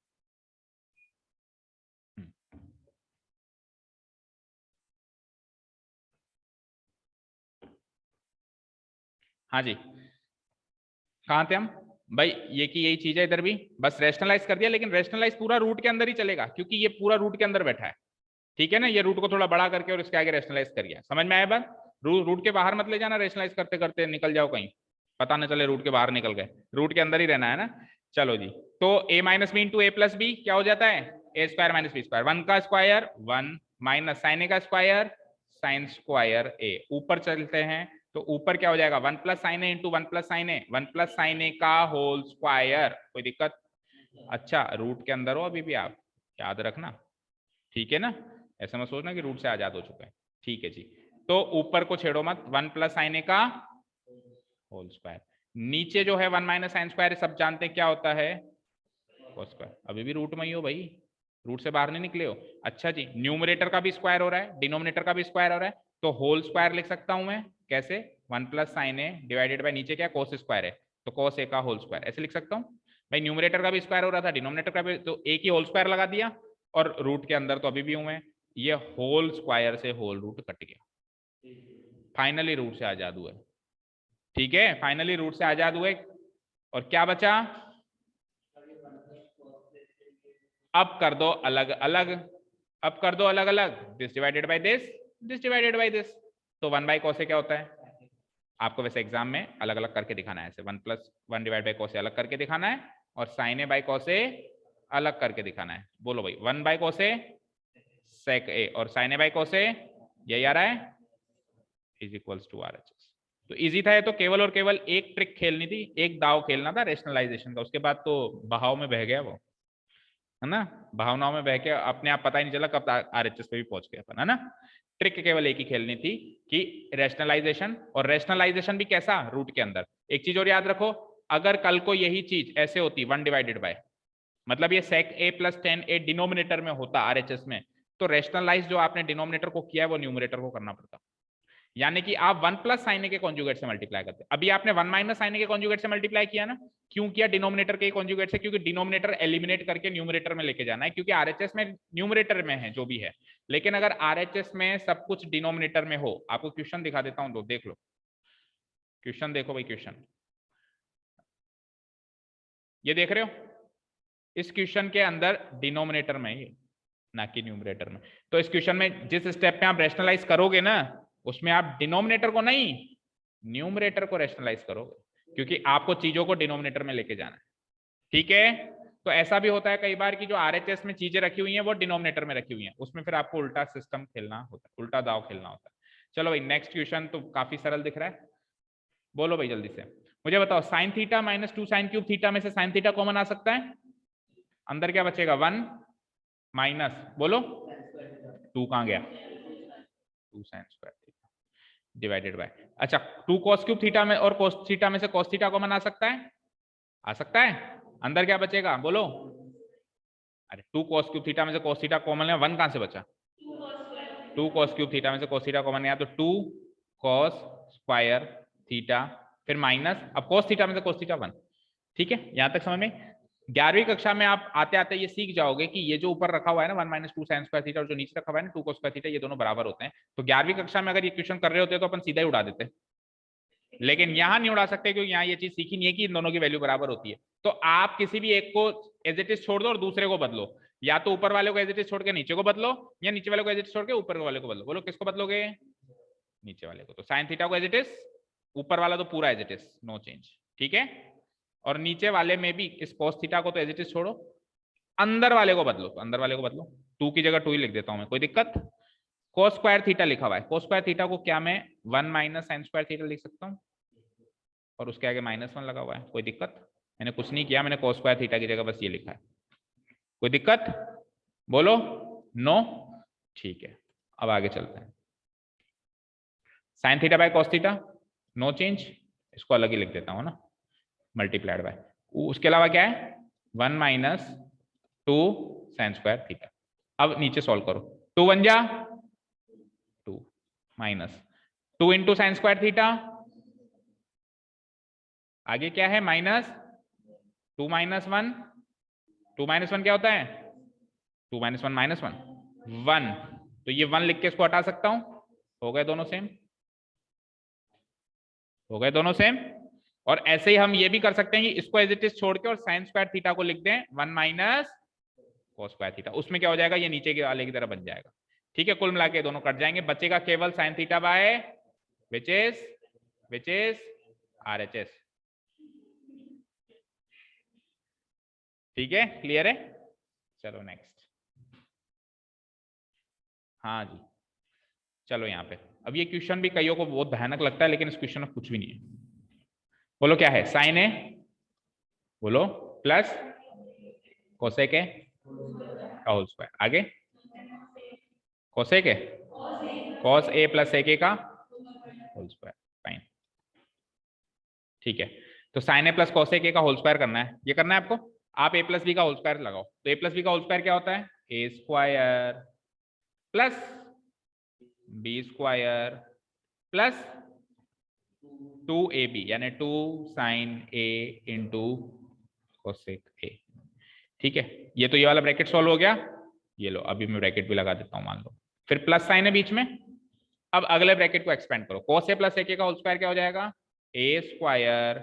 हाँ जी कहाँ थे हम, भाई ये की यही चीज है, इधर भी बस रैशनलाइज कर दिया, लेकिन रैशनलाइज पूरा रूट के अंदर ही चलेगा, क्योंकि ये पूरा रूट के अंदर बैठा है, ठीक है ना, ये रूट को थोड़ा बड़ा करके और इसके आगे रैशनलाइज करिए, समझ में आया बात, रूट के बाहर मत ले जाना, रैशनलाइज करते करते निकल जाओ कहीं, पता न चले रूट के बाहर निकल गए, रूट के अंदर ही रहना है ना। चलो जी, तो a - b into a + b क्या हो जाता है, a² - b², 1 का स्क्वायर 1 माइनस sin a का स्क्वायर sin स्क्वायर a, ऊपर चलते हैं तो ऊपर क्या हो जाएगा, 1 + sin a into 1 + sin a, 1 + sin a का होल स्क्वायर, कोई दिक्कत, अच्छा रूट के अंदर हो अभी भी आप, याद रखना, ठीक है ना, ऐसा मत सोचना कि रूट से आजाद हो चुके हैं, ठीक है जी। तो ऊपर को छेड़ो मत, 1 + sin a का होल स्क्वायर, नीचे जो है 1 - sin स्क्वायर सब जानते हैं क्या होता है, cos स्क्वायर, अभी भी रूट में ही हो भाई, रूट से बाहर नहीं निकले हो। अच्छा जी, न्यूमरेटर का भी स्क्वायर हो रहा है, डिनोमिनेटर का भी स्क्वायर हो रहा है, तो होल स्क्वायर लिख सकता हूं मैं कैसे, 1 + sin a डिवाइडेड बाय नीचे क्या cos स्क्वायर है, तो cos a का होल स्क्वायर ऐसे लिख सकता हूं। भाई न्यूमरेटर का भी स्क्वायर हो रहा था, डिनोमिनेटर का भी, तो एक ही होल स्क्वायर लगा दिया, और रूट के अंदर तो अभी भी हूं मैं, ये होल स्क्वायर से होल रूट कट गया, फाइनली रूट से आजाद हुए, ठीक है, फाइनली रूट से आजाद हुए, और क्या बचा, अब कर दो अलग अलग, अब कर दो अलग अलग, this divided by this, this divided by this, तो 1/cos से क्या होता है, आपको वैसे एग्जाम में अलग अलग करके दिखाना है, ऐसे 1 + 1 डिवाइड बाय cos अलग करके दिखाना है, और sin a cos अलग करके दिखाना है, बोलो भाई 1/cos sec a और sin a cos यही आ रहा है, इज इक्वल्स टू RHS, तो इजी था ये, तो केवल और केवल एक ट्रिक खेलनी थी, एक दाव खेलना था रेशनलाइजेशन का, उसके बाद तो बहाव में बह गया वो, है ना। भावनाओं में बह के अपने आप पता ही नहीं चला कब आरएचएस पे भी पहुंच गए अपन, है ना। ट्रिक केवल एक ही खेलनी थी कि रेशनलाइजेशन, और रेशनलाइजेशन भी कैसा, रूट के अंदर। एक चीज और याद रखो, अगर कल को यही चीज ऐसे होती 1 डिवाइडेड बाय, मतलब ये sec a plus 10a denominator में होता आरएचएस में, तो रेशनलाइज जो आपने डिनोमिनेटर को किया है वो न्यूमरेटर को करना पड़ता। यानी कि आप 1 प्लस साइन ए के कॉन्जुगेट से मल्टीप्लाई करते, अभी आपने 1 माइनस साइन ए के कॉन्जुगेट से मल्टीप्लाई किया ना, क्यों किया, डिनोमिनेटर के कॉन्जुगेट से, क्योंकि डिनोमिनेटर एलिमिनेट करके न्यूमरेटर में लेके जाना है, क्योंकि आरएचएस में न्यूमरेटर में है जो भी है। लेकिन अगर आरएचएस में सब कुछ डिनोमिनेटर में हो, आपको क्वेश्चन दिखा देता हूं, तो देख लो क्वेश्चन, देखो भाई क्वेश्चन, ये देख रहे हो, इस क्वेश्चन के अंदर डिनोमिनेटर में ये, ना कि न्यूमरेटर में। तो इस क्वेश्चन में जिस स्टेप में आप रैशनलाइज करोगे ना, उसमें आप डिनोमिनेटर को नहीं, न्यूमरेटर को रैशनलाइज करोगे, क्योंकि आपको चीजों को डिनोमिनेटर में लेके जाना है। ठीक है, तो ऐसा भी होता है कई बार कि जो आरएचएस में चीजें रखी हुई हैं वो डिनोमिनेटर में रखी हुई हैं, उसमें फिर आपको उल्टा सिस्टम खेलना होता है, उल्टा दाव खेलना होता है। चलो भाई नेक्स्ट क्वेश्चन तो काफी सरल दिख रहा है, बोलो भाई जल्दी से मुझे बताओ, sign theta minus 2 sine cube theta में से साइन थीटा कॉमन आ सकता है, अंदर क्या बचेगा 1 माइनस, बोलो 2 कहां गया, 2 sign square theta divided bye, अच्छा 2 cos क्यूब थीटा में और cos थीटा में से cos थीटा कॉमन आ सकता है, आ सकता है, अंदर क्या बचेगा बोलो, अरे 2 cos क्यूब थीटा में से cos थीटा कॉमन है, 1 कहां से बचा, 2 cos क्यूब थीटा में से cos थीटा कॉमन है, तो 2 cos स्क्वायर थीटा, फिर माइनस, अब cos थीटा में से cos थीटा 1। ठीक है, यहां तक समझ में। 11वीं कक्षा में आप आते आते ये सीख जाओगे कि ये जो ऊपर रखा हुआ है ना 1 माइनस 2 साइन स्क्वायर थीटा, और जो नीचे रखा हुआ है ना 2 cos स्क्वायर थीटा, ये दोनों बराबर होते हैं। तो 11वीं कक्षा में अगर ये क्वेश्चन कर रहे होते तो अपन सीधा ही उड़ा देते, लेकिन यहां नहीं उड़ा सकते, क्योंकि यहाँ ये चीज सीखी नहीं है कि इन दोनों की वैल्यू बराबर होती है। तो आप किसी भी एक को एज इट इज छोड़ दो और दूसरे को बदलो, या तो ऊपर वाले को एज इट इज छोड़ के नीचे को बदलो, या नीचे वाले को एज इट इज छोड़ के ऊपर वाले को बदलो। बोलो किसको बदलोगे, नीचे वाले को। तो साइन थीटा को एज इट इज, ऊपर वाला तो पूरा as it is no change, ठीक है। और नीचे वाले में भी इस cos थीटा को तो एज इट इज छोड़ो, अंदर वाले को बदलो, तो अंदर वाले को बदलो, 2 की जगह 2 ही लिख देता हूं मैं, कोई दिक्कत। cos स्क्वायर थीटा लिखा हुआ है, cos स्क्वायर थीटा को क्या मैं 1 माइनस साइन स्क्वायर थीटा लिख सकता हूँ, और उसके आगे -1 लगा हुआ है, कोई दिक्कत, मैंने कुछ नहीं किया, मैंने cos स्क्वायर थीटा की जगह बस ये लिखा है, कोई दिक्कत बोलो, नो, ठीक है। अब आगे चलते हैं, sine theta by cos theta no change, इसको अलग ही लिख देता हूँ ना, मल्टीप्लाइड बाय, उसके अलावा क्या है 1 माइनस 2 साइन स्क्वायर थीटा। अब नीचे सॉल्व करो, 2 1 जा 2 minus 2 into sine square theta, आगे क्या है -2 माइनस 1, 2 माइनस 1 क्या होता है 2 माइनस 1 -1 1, तो ये 1 लिख के इसको हटा सकता हूं, हो गए दोनों सेम, हो गए दोनों सेम। और ऐसे ही हम ये भी कर सकते हैं कि इसको एज इट इज छोड़ के और साइन स्क्वायर थीटा को लिख दें 1 माइनस cos स्क्वायर थीटा, उसमें क्या हो जाएगा, ये नीचे के वाले की तरह बन जाएगा। ठीक है, कुल मिला के दोनों कट जाएंगे, बचेगा केवल sign theta by which is RHS. ठीक है, क्लियर है, चलो नेक्स्ट। हाँ जी, चलो यहाँ पे, अब ये क्वेश्चन भी कईयों को बहुत भयानक लगता है, लेकिन इस क्वेश्चन में कुछ भी नहीं है। बोलो क्या है, साइन ए बोलो प्लस कोसेक ए का होल स्क्वायर, आगे cosec A cos A plus sec A का होल स्क्वायर, फाइन। ठीक है, तो साइन ए प्लस कोसेक ए का होल स्क्वायर करना है, ये करना है आपको। आप ए प्लस बी का होल स्क्वायर लगाओ, तो ए प्लस बी का होल स्क्वायर क्या होता है, A square plus B square plus 2ab, यानी 2 sine A into cosec A. ठीक है, ये तो ये वाला ब्रैकेट सॉल्व हो गया, ये लो अभी मैं ब्रैकेट भी लगा देता हूं, मान लो, फिर प्लस साइन है बीच में। अब अगले ब्रैकेट को एक्सपेंड करो, cos a प्लस a का होल स्क्वायर क्या हो जाएगा, a square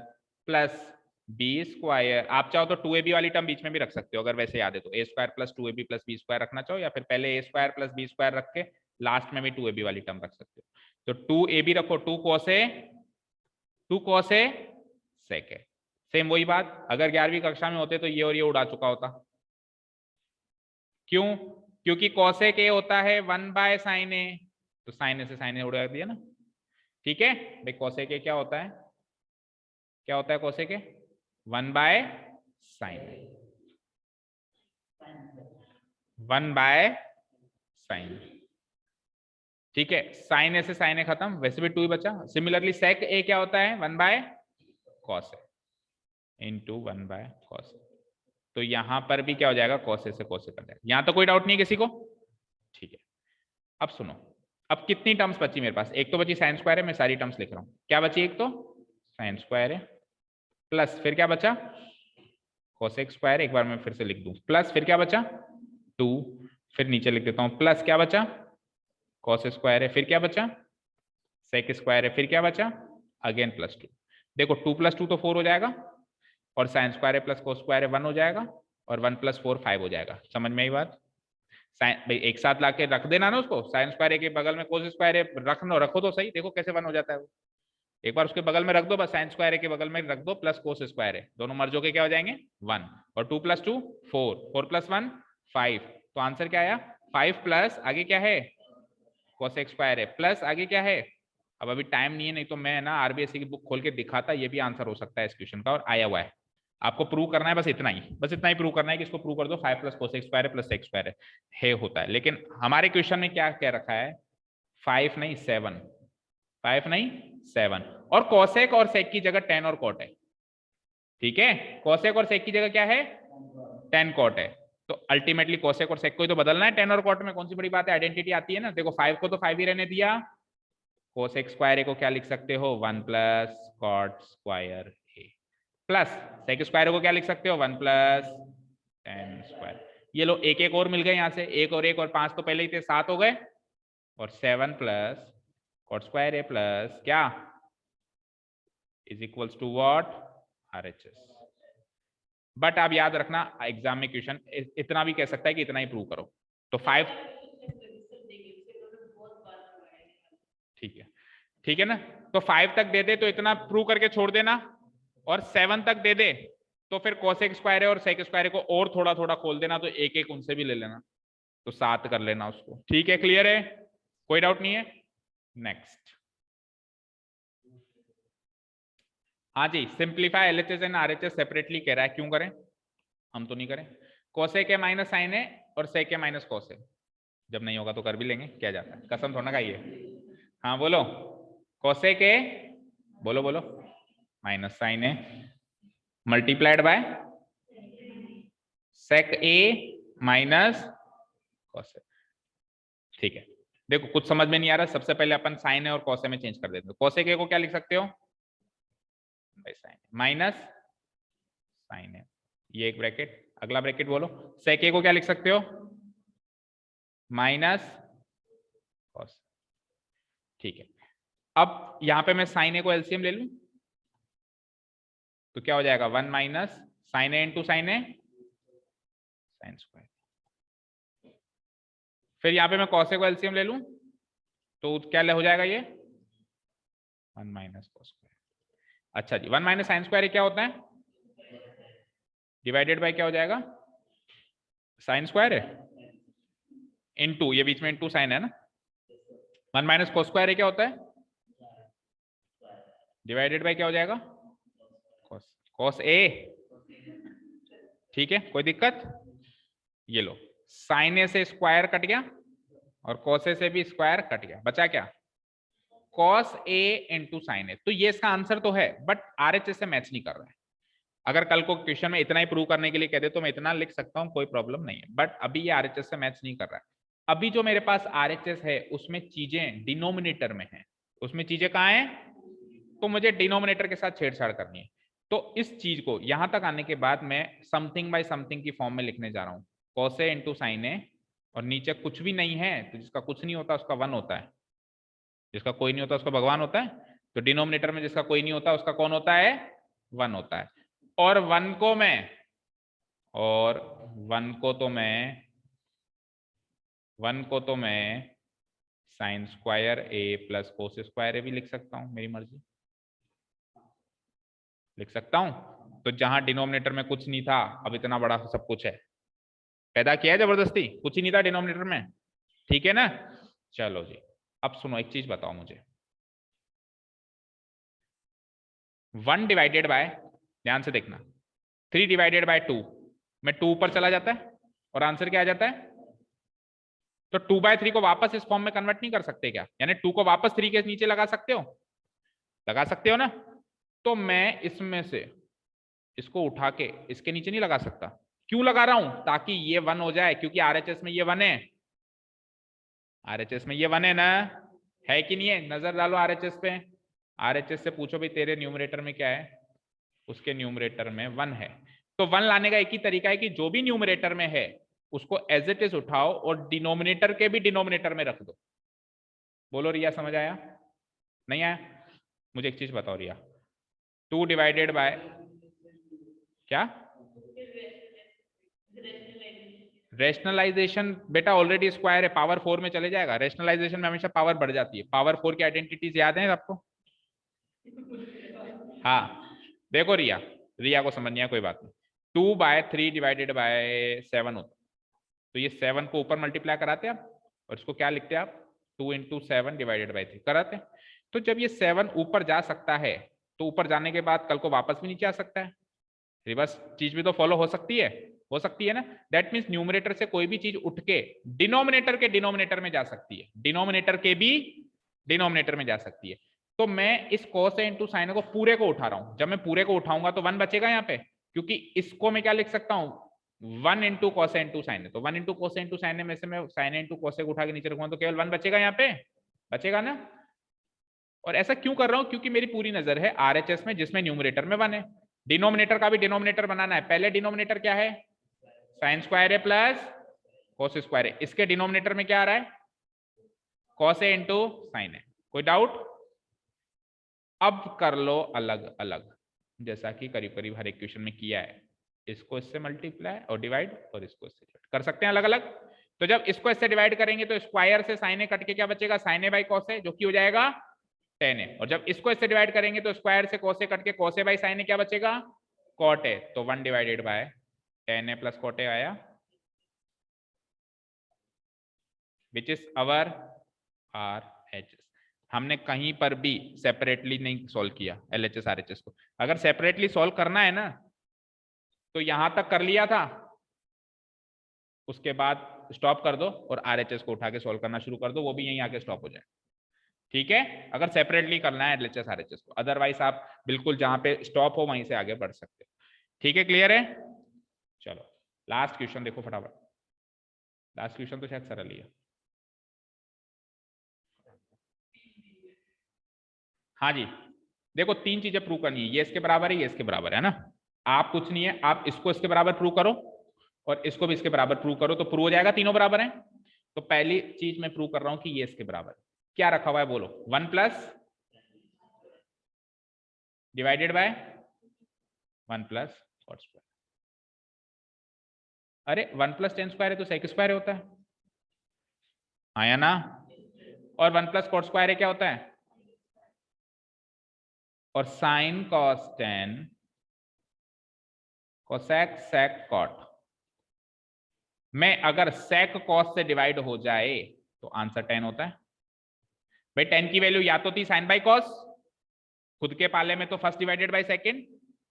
plus B square, आप चाहो तो 2ab वाली टर्म बीच में भी रख सकते हो, अगर वैसे याद है तो a square plus 2ab plus B square रखना चाहो, या फिर पहले a square plus B square रख के लास्ट में भी 2ab वाली टर्म रख सकते हो। तो 2ab रखो, 2 cos a sec है, सेम वही बात, अगर 11वीं कक्षा में होते तो ये और ये उड़ा चुका होता। क्यों, क्योंकि cosec a होता है 1 बाय साइन ए, तो साइन ए से साइन ए उड़ा दिया ना, ठीक है भाई, कोसेक ए क्या होता है, क्या होता है कोसेक ए, 1/sin, 1/sin। ठीक है, साइन ए से साइन ए खत्म, वैसे भी 2 ही बचा। सिमिलरली सेक ए क्या होता है, 1/cos ए इंटू 1/cos। तो यहां पर भी क्या हो जाएगा, cos ए से cos ए कर जाएगा। यहां तो कोई डाउट नहीं है किसी को? ठीक है, अब सुनो, अब कितनी टर्म्स बची मेरे पास, एक तो बची साइन स्क्वायर है, मैं सारी टर्म्स लिख रहा हूं। क्या बची, एक तो साइन स्क्वायर है, प्लस फिर क्या बचा, कोसेक स्क्वायर, एक बार मैं फिर से लिख दूं, प्लस फिर क्या बचा 2, फिर नीचे लिख देता हूं, प्लस क्या बचा कॉस स्क्वायर है, फिर क्या बचा सेक स्क्वायर है, फिर क्या बचा अगेन +2। देखो 2 + 2 तो 4 हो जाएगा, और साइन स्क्वायर है प्लस कोस स्क्वायर है 1 हो जाएगा, और 1 + 4 5 हो जाएगा। समझ में आई बात? साइन भाई एक साथ लाके रख देना ना उसको, साइन स्क्वायर के बगल में कोस स्क्वायर है, रखो तो सही, देखो कैसे 1 हो जाता है वो। एक बार उसके बगल में रख दो बस, साइन स्क्वायर के बगल में रख दो प्लस कोस स्क्वायर है, दोनों मर्ज होके क्या हो जाएंगे 1, और 2 + 2 4, 4 + 1 5। तो आंसर क्या आया 5 प्लस आगे क्या है कोसेक स्क्वायर है, प्लस आगे क्या है, अब अभी टाइम नहीं है, नहीं तो मैं ना आरबीएससी की बुक खोल के दिखाता, ये भी आंसर हो सकता है इस क्वेश्चन का, और आया हुआ है। आपको प्रूव करना है बस इतना ही, बस इतना ही प्रूव करना है कि इसको प्रूव कर दो 5 + कोसेक स्क्वायर है प्लस सेक स्क्वायर है होता है। लेकिन हमारे क्वेश्चन में क्या कह रखा है 5 नहीं 7, 5 नहीं 7, और कोसेक और सेक की जगह tan और cot है। ठीक है, कोसेक और सेक की जगह क्या है tan cot है। तो अल्टीमेटली कोसेक और सेक को ही तो बदलना है tan और cot में, कौन सी बड़ी बात है, आइडेंटिटी आती है ना। देखो 5 को तो 5 ही रहने दिया, कोसेक स्क्वायर ए को क्या लिख सकते हो 1 + cot square a, plus sec square को क्या लिख सकते हो 1 + tan स्क्वायर। ये लो एक एक और मिल गए यहाँ से, एक और एक और 5 तो पहले ही थे 7 हो गए, और 7 + cot स्क्वायर ए प्लस क्या is equals to what RHS। But आप याद रखना एग्जाम में क्वेश्चन इतना भी कह सकता है कि इतना ही प्रूव करो। तो 5 ठीक है ना, तो 5 तक दे दे तो इतना प्रूव करके छोड़ देना, और 7 तक दे दे तो फिर कोसेक स्क्वायर है और सेक स्क्वायर को और थोड़ा थोड़ा खोल देना, तो एक एक उनसे भी ले लेना, तो 7 कर लेना उसको। ठीक है, क्लियर है, कोई डाउट नहीं है। नेक्स्ट, हाँ जी, simplify LHS and RHS separately कह रहा है, क्यों करें, हम तो नहीं करें। Cosec A minus sine A और सेक ए माइनस कोस ए, जब नहीं होगा तो कर भी लेंगे, क्या जाता है, कसम थोड़ा खाइए। हाँ बोलो, कोसेक ए बोलो बोलो minus sine A multiplied by sec A minus cos A. ठीक है, देखो कुछ समझ में नहीं आ रहा, सबसे पहले अपन साइन ए और कोस ए में चेंज कर देते हैं। कोसेक ए को क्या लिख सकते हो साइन माइनस साइन ए, ये एक ब्रैकेट, अगला ब्रैकेट बोलो, सेक ए को क्या लिख सकते हो माइनस कॉस। ठीक है, अब यहां पे मैं साइन ए को एलसीएम ले लूं तो क्या हो जाएगा 1 minus sine A into sine A sine square. फिर यहां पे मैं कॉस ए को एलसीएम ले लूं तो क्या हो जाएगा ये 1 माइनस कॉस स्क्वायर। अच्छा जी, 1 माइनस साइन स्क्वायर क्या होता है, डिवाइडेड बाय क्या हो जाएगा साइन स्क्वायर है इनटू, ये बीच में इनटू साइन है ना, 1 माइनस कोस स्क्वायर क्या होता है डिवाइडेड बाय क्या हो जाएगा कॉस ए। ठीक है, कोई दिक्कत, ये लो साइन ए से स्क्वायर कट गया और कॉस ए से भी स्क्वायर कट गया, बचा क्या कॉस ए इंटू साइन ए। तो ये इसका आंसर तो है, बट आरएचएस से मैच नहीं कर रहा है। अगर कल को क्वेश्चन में इतना ही प्रूव करने के लिए कह दे तो मैं इतना लिख सकता हूं, कोई प्रॉब्लम नहीं है, बट अभी ये आरएचएस से मैच नहीं कर रहा है। अभी जो मेरे पास आरएचएस है उसमें चीजें डिनोमिनेटर में है, उसमें चीजें कहाँ हैं, तो मुझे डिनोमिनेटर के साथ छेड़छाड़ करनी है। तो इस चीज को यहां तक आने के बाद मैं समथिंग बाय समथिंग की फॉर्म में लिखने जा रहा हूं, cos A into sine A, और नीचे कुछ भी नहीं है तो जिसका कुछ नहीं होता उसका 1 होता है, जिसका कोई नहीं होता उसका भगवान होता है। तो डिनोमिनेटर में जिसका कोई नहीं होता उसका कौन होता है 1 होता है। और 1 को मैं और 1 को तो मैं 1 को तो मैं sine square a plus cos square ए भी लिख सकता हूं, मेरी मर्जी लिख सकता हूं। तो जहां डिनोमिनेटर में कुछ नहीं था अब इतना बड़ा सब कुछ है, पैदा किया है जबरदस्ती, कुछ ही नहीं था डिनोमिनेटर में। ठीक है ना, चलो जी, अब सुनो एक चीज बताओ मुझे, 1 डिवाइडेड बाय, ध्यान से देखना, 3 डिवाइडेड बाय 2 में 2 ऊपर चला जाता है और आंसर क्या आ जाता है? तो 2/3 को वापस इस फॉर्म में कन्वर्ट नहीं कर सकते क्या? यानी 2 को वापस 3 के नीचे लगा सकते हो? लगा सकते हो ना? तो मैं इसमें से इसको उठा के इसके नीचे नहीं लगा सकता। क्यों लगा रहा हूं? ताकि ये 1 हो जाए, क्योंकि आरएचएस में ये 1 है। आरएचएस में ये 1 है ना? है कि नहीं है? नजर डालो आरएचएस पे। आरएचएस से पूछो भाई तेरे न्यूमरेटर में क्या है, उसके न्यूमरेटर में 1 है। तो 1 लाने का एक ही तरीका है कि जो भी न्यूमरेटर में है उसको एज इट इज उठाओ और डिनोमिनेटर के भी डिनोमिनेटर में रख दो। बोलो रिया, समझ आया? नहीं आया? मुझे एक चीज बताओ रिया, 2 डिवाइडेड बाय क्या? रेशनलाइजेशन बेटा ऑलरेडी स्क्वायर है, पावर 4 में चले जाएगा। रेशनलाइजेशन में हमेशा पावर बढ़ जाती है। पावर 4 की आइडेंटिटीज याद है आपको? हाँ देखो रिया, रिया को समझ नहीं है कोई बात नहीं। 2/3 डिवाइडेड बाय 7 होता, तो ये 7 को ऊपर मल्टीप्लाई कराते हैं आप और इसको क्या लिखते हैं आप? 2 × 7 डिवाइडेड बाई 3 कराते हैं। तो जब ये 7 ऊपर जा सकता है तो ऊपर जाने के बाद कल को वापस भी नीचे आ सकता है। रिवर्स चीज भी तो फॉलो हो सकती है, हो सकती है ना? दैट मीन्स न्यूमरेटर से कोई भी चीज उठ के डिनोमिनेटर के डिनोमिनेटर में जा सकती है, डिनोमिनेटर के भी डिनोमिनेटर में जा सकती है। तो मैं इस cos इंटू साइन को पूरे को उठा रहा हूं। जब मैं पूरे को उठाऊंगा तो 1 बचेगा यहाँ पे, क्योंकि इसको मैं क्या लिख सकता हूँ? 1 × cos इंटू साइन है। तो 1 × cos इंटू साइन में से मैं साइन इंटू cos को उठा के नीचे रखूंगा तो केवल 1 बचेगा, यहाँ पे बचेगा ना? और ऐसा क्यों कर रहा हूं? क्योंकि मेरी पूरी नजर है आरएचएस में जिसमें न्यूमरेटर में 1 है। डिनोमिनेटर का भी डिनोमिनेटर बनाना है। पहले डिनोमिनेटर क्या है? साइन स्क्वायर है प्लस कोस स्क्वायर है। इसके डिनोमिनेटर में क्या आ रहा है? कॉस ए इंटू साइन है। कोई डाउट? अब कर लो अलग अलग, जैसा कि करीब करीब हर एक क्वेश्चन में किया है। इसको इससे मल्टीप्लाई और डिवाइड और इसको इससे कर सकते हैं अलग अलग। तो जब इसको इससे डिवाइड करेंगे तो स्क्वायर से साइन ए कट के क्या बचेगा? Sign A by cos A, जो कि हो जाएगा tan ए। और जब इसको इससे डिवाइड करेंगे तो स्क्वायर से cos ए कट के cos ए बाई साइन ए क्या बचेगा? cot ए। तो 1 डिवाइडेड बाय tan ए प्लस cot ए आया, विच इज अवर RHS। हमने कहीं पर भी सेपरेटली नहीं सॉल्व किया LHS RHS को। अगर सेपरेटली सॉल्व करना है ना तो यहां तक कर लिया था, उसके बाद स्टॉप कर दो और RHS को उठा के सॉल्व करना शुरू कर दो, वो भी यहीं आके स्टॉप हो जाए। ठीक है? अगर सेपरेटली करना है LHS RHS को, अदरवाइज आप बिल्कुल जहां पे स्टॉप हो वहीं से आगे बढ़ सकते हो। ठीक है? क्लियर है? चलो लास्ट क्वेश्चन देखो फटाफट। लास्ट क्वेश्चन तो शायद सरल ही है। हाँ जी, देखो 3 चीजें प्रूव करनी है। ये इसके बराबर है, ये इसके बराबर है ना? आप कुछ नहीं है, आप इसको इसके बराबर प्रूव करो और इसको भी इसके बराबर प्रूव करो, तो प्रूव हो जाएगा, तीनों बराबर हैं। तो पहली चीज मैं प्रूव कर रहा हूं कि ये इसके बराबर। क्या रखा हुआ है बोलो? 1 plus divided by 1 plus cot square. अरे 1 प्लस टेन स्क्वायर है तो सेक स्क्वायर होता है, आया ना? और 1 प्लस कॉट स्क्वायर है क्या होता है? और sine cos tan cosec sec cot में अगर सेक कॉस से डिवाइड हो जाए तो आंसर 10 होता है। भाई 10 की वैल्यू या तो थी साइन बाई कॉस, खुद के पाले में तो फर्स्ट डिवाइडेड बाय सेकंड,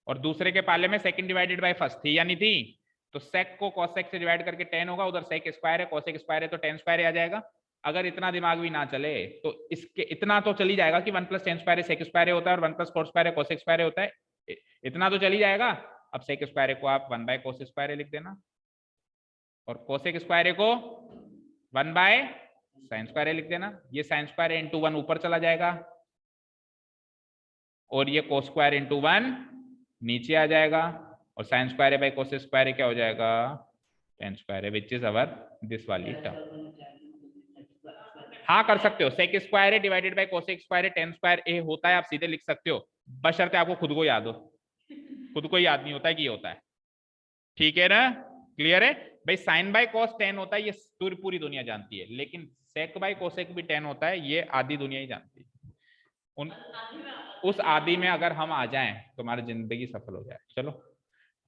और दूसरे के पाले में सेकंड डिवाइडेड बाय फर्स्ट, थी या नहीं थी? तो सेक को कॉसेक से डिवाइड करके 10 होगा, उधर सेक स्क्वायर है, कॉसेक स्क्वायर है तो 10 स्क्वायर आ जाएगा। अगर इतना दिमाग भी ना चले तो इसके इतना तो चली जाएगा कि 1 plus tan square sec square होता है और 1 plus cot square cosec square होता है, इतना तो चली जाएगा। अब सेक स्क्वायर को आप 1 बाय कोस स्क्वायर लिख देना और कोसेक स्क्वायर को 1 बाय साइन स्क्वायर लिख देना। ये साइन स्क्वायर इंटू 1 ऊपर चला जाएगा और ये कोस स्क्वायर इंटू 1 नीचे आ जाएगा, और sine square by cos square क्या हो जाएगा? टेन स्क्वायर है, विच इज अवर दिस वाली टर्म। हाँ कर सकते हो, सेक स्क्वायर है डिवाइडेड बाय कोसेक स्क्वायर है, टेन स्क्वायर ए होता है, आप सीधे लिख सकते हो, बशर्ते आपको खुद को याद हो। खुद को याद नहीं होता है कि ये होता है। ठीक है ना? क्लियर है भाई? साइन बाय कॉस 10 होता है, ये पूरी दुनिया जानती है, लेकिन सेक बाय कोसेक भी 10 होता है, ये आधी दुनिया ही जानती है। उस आदि में अगर हम आ जाएं तो हमारी जिंदगी सफल हो जाए। चलो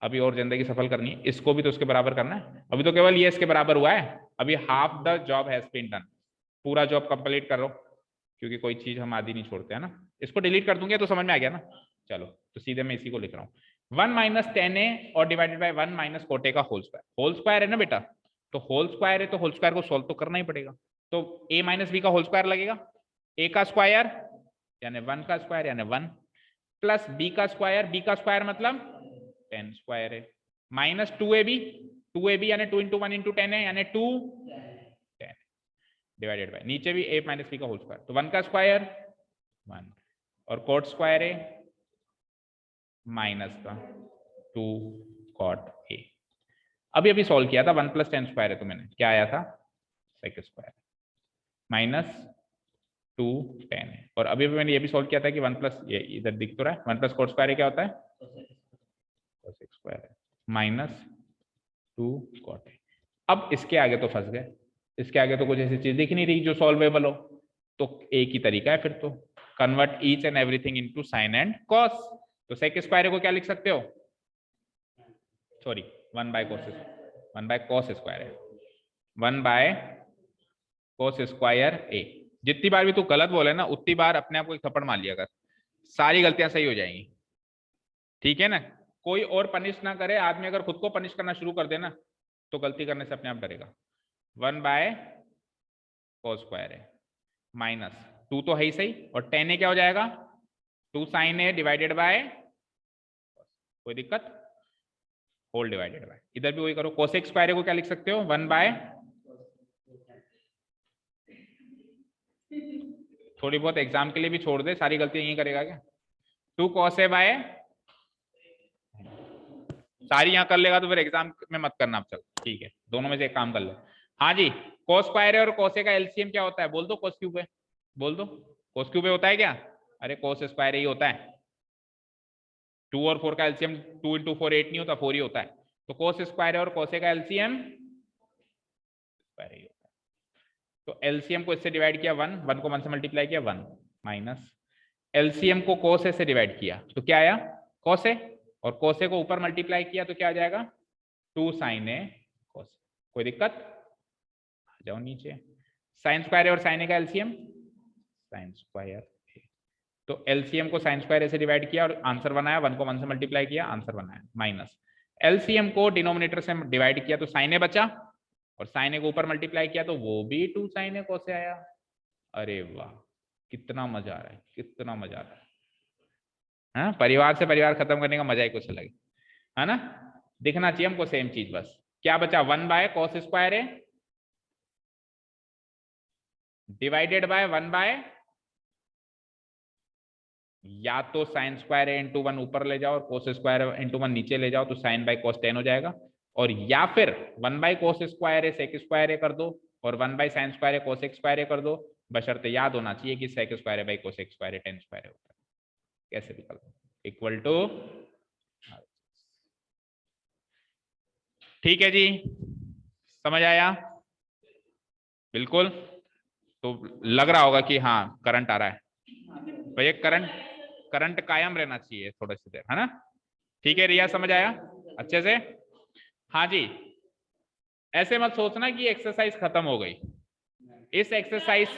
अभी और जिंदगी सफल करनी है, इसको भी तो उसके बराबर करना है। अभी तो केवल ये इसके बराबर हुआ है, अभी half the job has been done. पूरा जॉब कंप्लीट करो, क्योंकि कोई चीज हम आदि नहीं छोड़ते है ना। इसको डिलीट कर दूंगे तो समझ में आ गया ना? चलो तो सीधे मैं इसी को लिख रहा हूँ, 1 माइनस 10a और divided by 1 minus cot a का होल स्क्वायर है ना बेटा, तो होल स्क्वायर है तो होल स्क्वायर को सोल्व तो करना ही पड़ेगा, तो a माइनस बी का होल स्क्वायर लगेगा, a का स्क्वायर यानी 1 का स्क्वायर यानी 1 प्लस b का स्क्वायर मतलब 10 स्क्वायर है, माइनस 2ab यानी 2 इंटू 1 इंटू 10 है यानी 2 10 डिवाइडेड बाय नीचे भी a माइनस बी का होल स्क्वायर, तो 1 का स्क्वायर 1 और कोट स्क्वायर है माइनस का 2 कॉट a। अभी सॉल्व किया था 1 प्लस 10 स्क्वायर है, तो मैंने क्या आया था सेक स्क्वायर माइनस 2 10 है, और अभी मैंने ये भी सॉल्व किया था कि 1 प्लस ये इधर दिख तो रहा है 1 प्लस कोट स्क्वायर क्या होता है कोसेक स्क्वायर है माइनस 2 कॉट a। अब इसके आगे तो फंस गए, इसके आगे तो कुछ ऐसी चीज दिख नहीं रही जो सॉल्वेबल हो, तो एक ही तरीका है फिर तो, convert each and everything into sine and cos, तो सेक स्क्वायर को क्या लिख सकते हो, सॉरी 1 बाय कॉस स्क्वायर है 1 बाय कॉस स्क्वायर a। जितनी बार भी तू गलत बोले ना उतनी बार अपने आप को एक थप्पड़ मार लिया कर, सारी गलतियां सही हो जाएंगी, ठीक है ना। कोई और पनिश ना करे, आदमी अगर खुद को पनिश करना शुरू कर देना तो गलती करने से अपने आप डरेगा। 1 बाय कॉस स्क्वायर है माइनस 2 तो है ही सही, और 10 क्या हो जाएगा 2 साइन ए डिवाइडेड बाय, कोई दिक्कत, होल डिवाइडेड बाय, इधर भी वही करो, कोसेक स्क्वायर को क्या लिख सकते हो 1 बाय, थोड़ी बहुत एग्जाम के लिए भी छोड़ दे, सारी गलतियां यही करेगा क्या, 2 कॉस ए बाय, सारी यहां कर लेगा तो फिर एग्जाम में मत करना, अब चल ठीक है दोनों में से एक काम कर ले। हाँ जी, कोस स्क्वायर है और कोसे का एलसीएम क्या होता है, बोल दो कोस क्यूब है, बोल दो कोस क्यूब होता है क्या, अरे कोस स्क्वायर ही होता है, 2 और 4 का एलसीएम 2 इंटू 4 8 नहीं होता 4 ही होता है, तो कोस स्क्वायर है और कोसे का एलसीएम स्क्वायर ही होता है, तो एलसीएम को इससे डिवाइड किया 1 को 1 से मल्टीप्लाई किया 1 माइनस एलसीएम को कोसे से डिवाइड किया तो क्या आया कोसे, और कोसे को ऊपर मल्टीप्लाई किया तो क्या आ जाएगा 2 साइन ए कोस, कोई दिक्कत, आ जाओ नीचे, साइन स्क्वायर है और साइन ए का एलसीएम साइन स्क्वायर, तो एलसीएम को साइन स्क्वायर से डिवाइड किया और आंसर बनाया, 1 को 1 से मल्टीप्लाई किया आंसर बनाया, माइनस एलसीएम को डिनोमिनेटर से डिवाइड किया तो साइन ए बचा, और साइन ए को ऊपर मल्टीप्लाई किया तो वो भी 2 साइन ए कोसे आया। अरे वाह कितना मजा आ रहा है, कितना मजा आ रहा है, हाँ परिवार से परिवार खत्म करने का मजा ही कुछ अलग है ना, दिखना चाहिए हमको सेम चीज, बस क्या बचा 1 बाय कॉस स्क्वायर है डिवाइडेड बाय 1 बाय, या तो साइन स्क्वायर है इंटू 1 ऊपर ले जाओ और कोस स्क्वायर इंटू 1 नीचे ले जाओ तो साइन बाय कॉस 10 हो जाएगा, और या फिर 1 बाय कोस स्क्वायर है सेक स्क्वायर है कर दो और 1 बाय साइन स्क्वायर है कोसेक स्क्वायर है कर दो, बशर्ते याद होना चाहिए कि सेक स्क्वायर है बाय कोसेक स्क्वायर है 10 स्क्वायर है होता है, कैसे भी कर दो इक्वल टू, ठीक है जी समझ आया बिल्कुल, तो लग रहा होगा कि हाँ करंट आ रहा है, तो ये करंट कायम रहना चाहिए थोड़ी सी देर, है ना, ठीक है रिया समझ आया अच्छे से, हाँ जी ऐसे मत सोचना कि एक्सरसाइज खत्म हो गई, इस एक्सरसाइज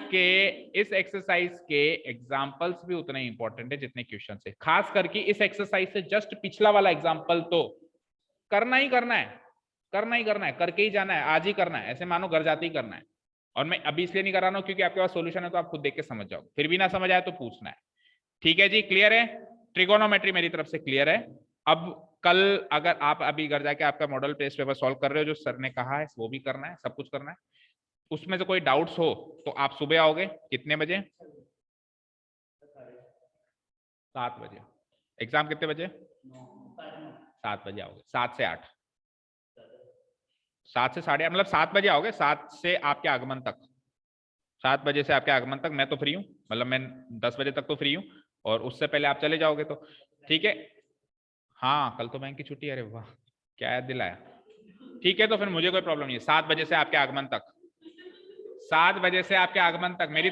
के एग्जाम्पल्स भी उतने इंपॉर्टेंट है जितने क्वेश्चन है, खास करके इस एक्सरसाइज से जस्ट पिछला वाला एग्जाम्पल तो करना ही करना है, करके ही जाना है, आज ही करना है, ऐसे मानो घर जाते ही करना है, और मैं अभी इसलिए नहीं करा रहा हूं क्योंकि आपके पास सॉल्यूशन है तो आप खुद देख के समझ जाओ, फिर भी ना समझ आए तो पूछना है, ठीक है जी क्लियर है, ट्रिगोनोमेट्री मेरी तरफ से क्लियर है। अब कल अगर आप अभी घर जाके आपका मॉडल टेस्ट पेपर सॉल्व कर रहे हो जो सर ने कहा है वो भी करना है, सब कुछ करना है, उसमें से कोई डाउट्स हो तो आप सुबह आओगे कितने बजे, 7 बजे, एग्जाम कितने बजे 7 बजे आओगे, 7 से 8, 7 से 8:30 मतलब 7 बजे आओगे, 7 से आपके आगमन तक, 7 बजे से आपके आगमन तक मैं तो फ्री हूँ, मतलब मैं 10 बजे तक तो फ्री हूँ, और उससे पहले आप चले जाओगे तो ठीक है, हाँ कल तो बैंक की छुट्टी है, अरे वाह क्या याद दिलाया, ठीक है तो फिर मुझे कोई प्रॉब्लम नहीं है, 7 बजे से आपके आगमन तक, 7 बजे से आपके आगमन तक मेरी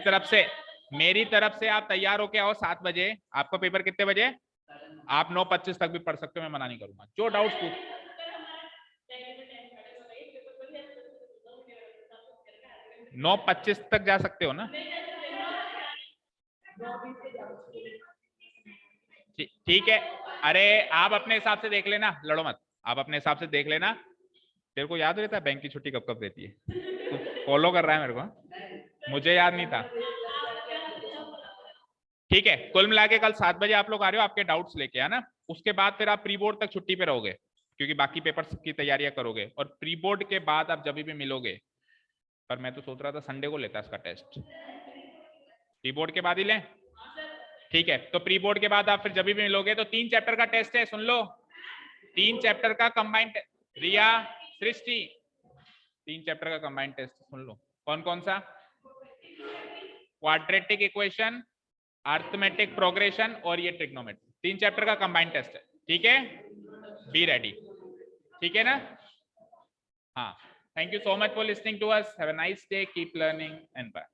तरफ से आप तैयार होके आओ 7 बजे, आपका पेपर कितने बजे, आप 9:25 तक भी पढ़ सकते हो, मैं मना नहीं करूंगा, जो डाउट्स पूछ 9:25 तक जा सकते हो ना, ठीक है, अरे आप अपने हिसाब से देख लेना, लड़ो मत, आप अपने हिसाब से देख लेना। तेरे को याद रहता है बैंक की छुट्टी कब कब रहती है? तू फॉलो कर रहा है मेरे को, मुझे याद नहीं था। ठीक है, कुल मिला के कल 7 बजे आप लोग आ रहे हो आपके डाउट्स लेके, है ना? उसके बाद फिर आप प्री बोर्ड तक छुट्टी पे रहोगे, क्योंकि बाकी पेपर्स की तैयारियां करोगे, और प्री बोर्ड के बाद आप जब भी मिलोगे, पर मैं तो सोच रहा था संडे को लेता इसका टेस्ट, प्री बोर्ड के बाद ही लें। ठीक है, तो प्री बोर्ड के बाद आप फिर जब भी मिलोगे तो 3 चैप्टर का टेस्ट है, सुन लो, 3 चैप्टर का कंबाइंड। रिया, सृष्टि, 3 चैप्टर का कंबाइंड टेस्ट सुन लो। कौन कौन सा? क्वाड्रेटिक इक्वेशन, अर्थमेटिक प्रोग्रेशन और ये ट्रिग्नोमेट्री, 3 चैप्टर का कंबाइंड टेस्ट है। ठीक है, बी रेडी। ठीक है ना? हाँ, thank you so much for listening to us, have a nice day, keep learning and bye.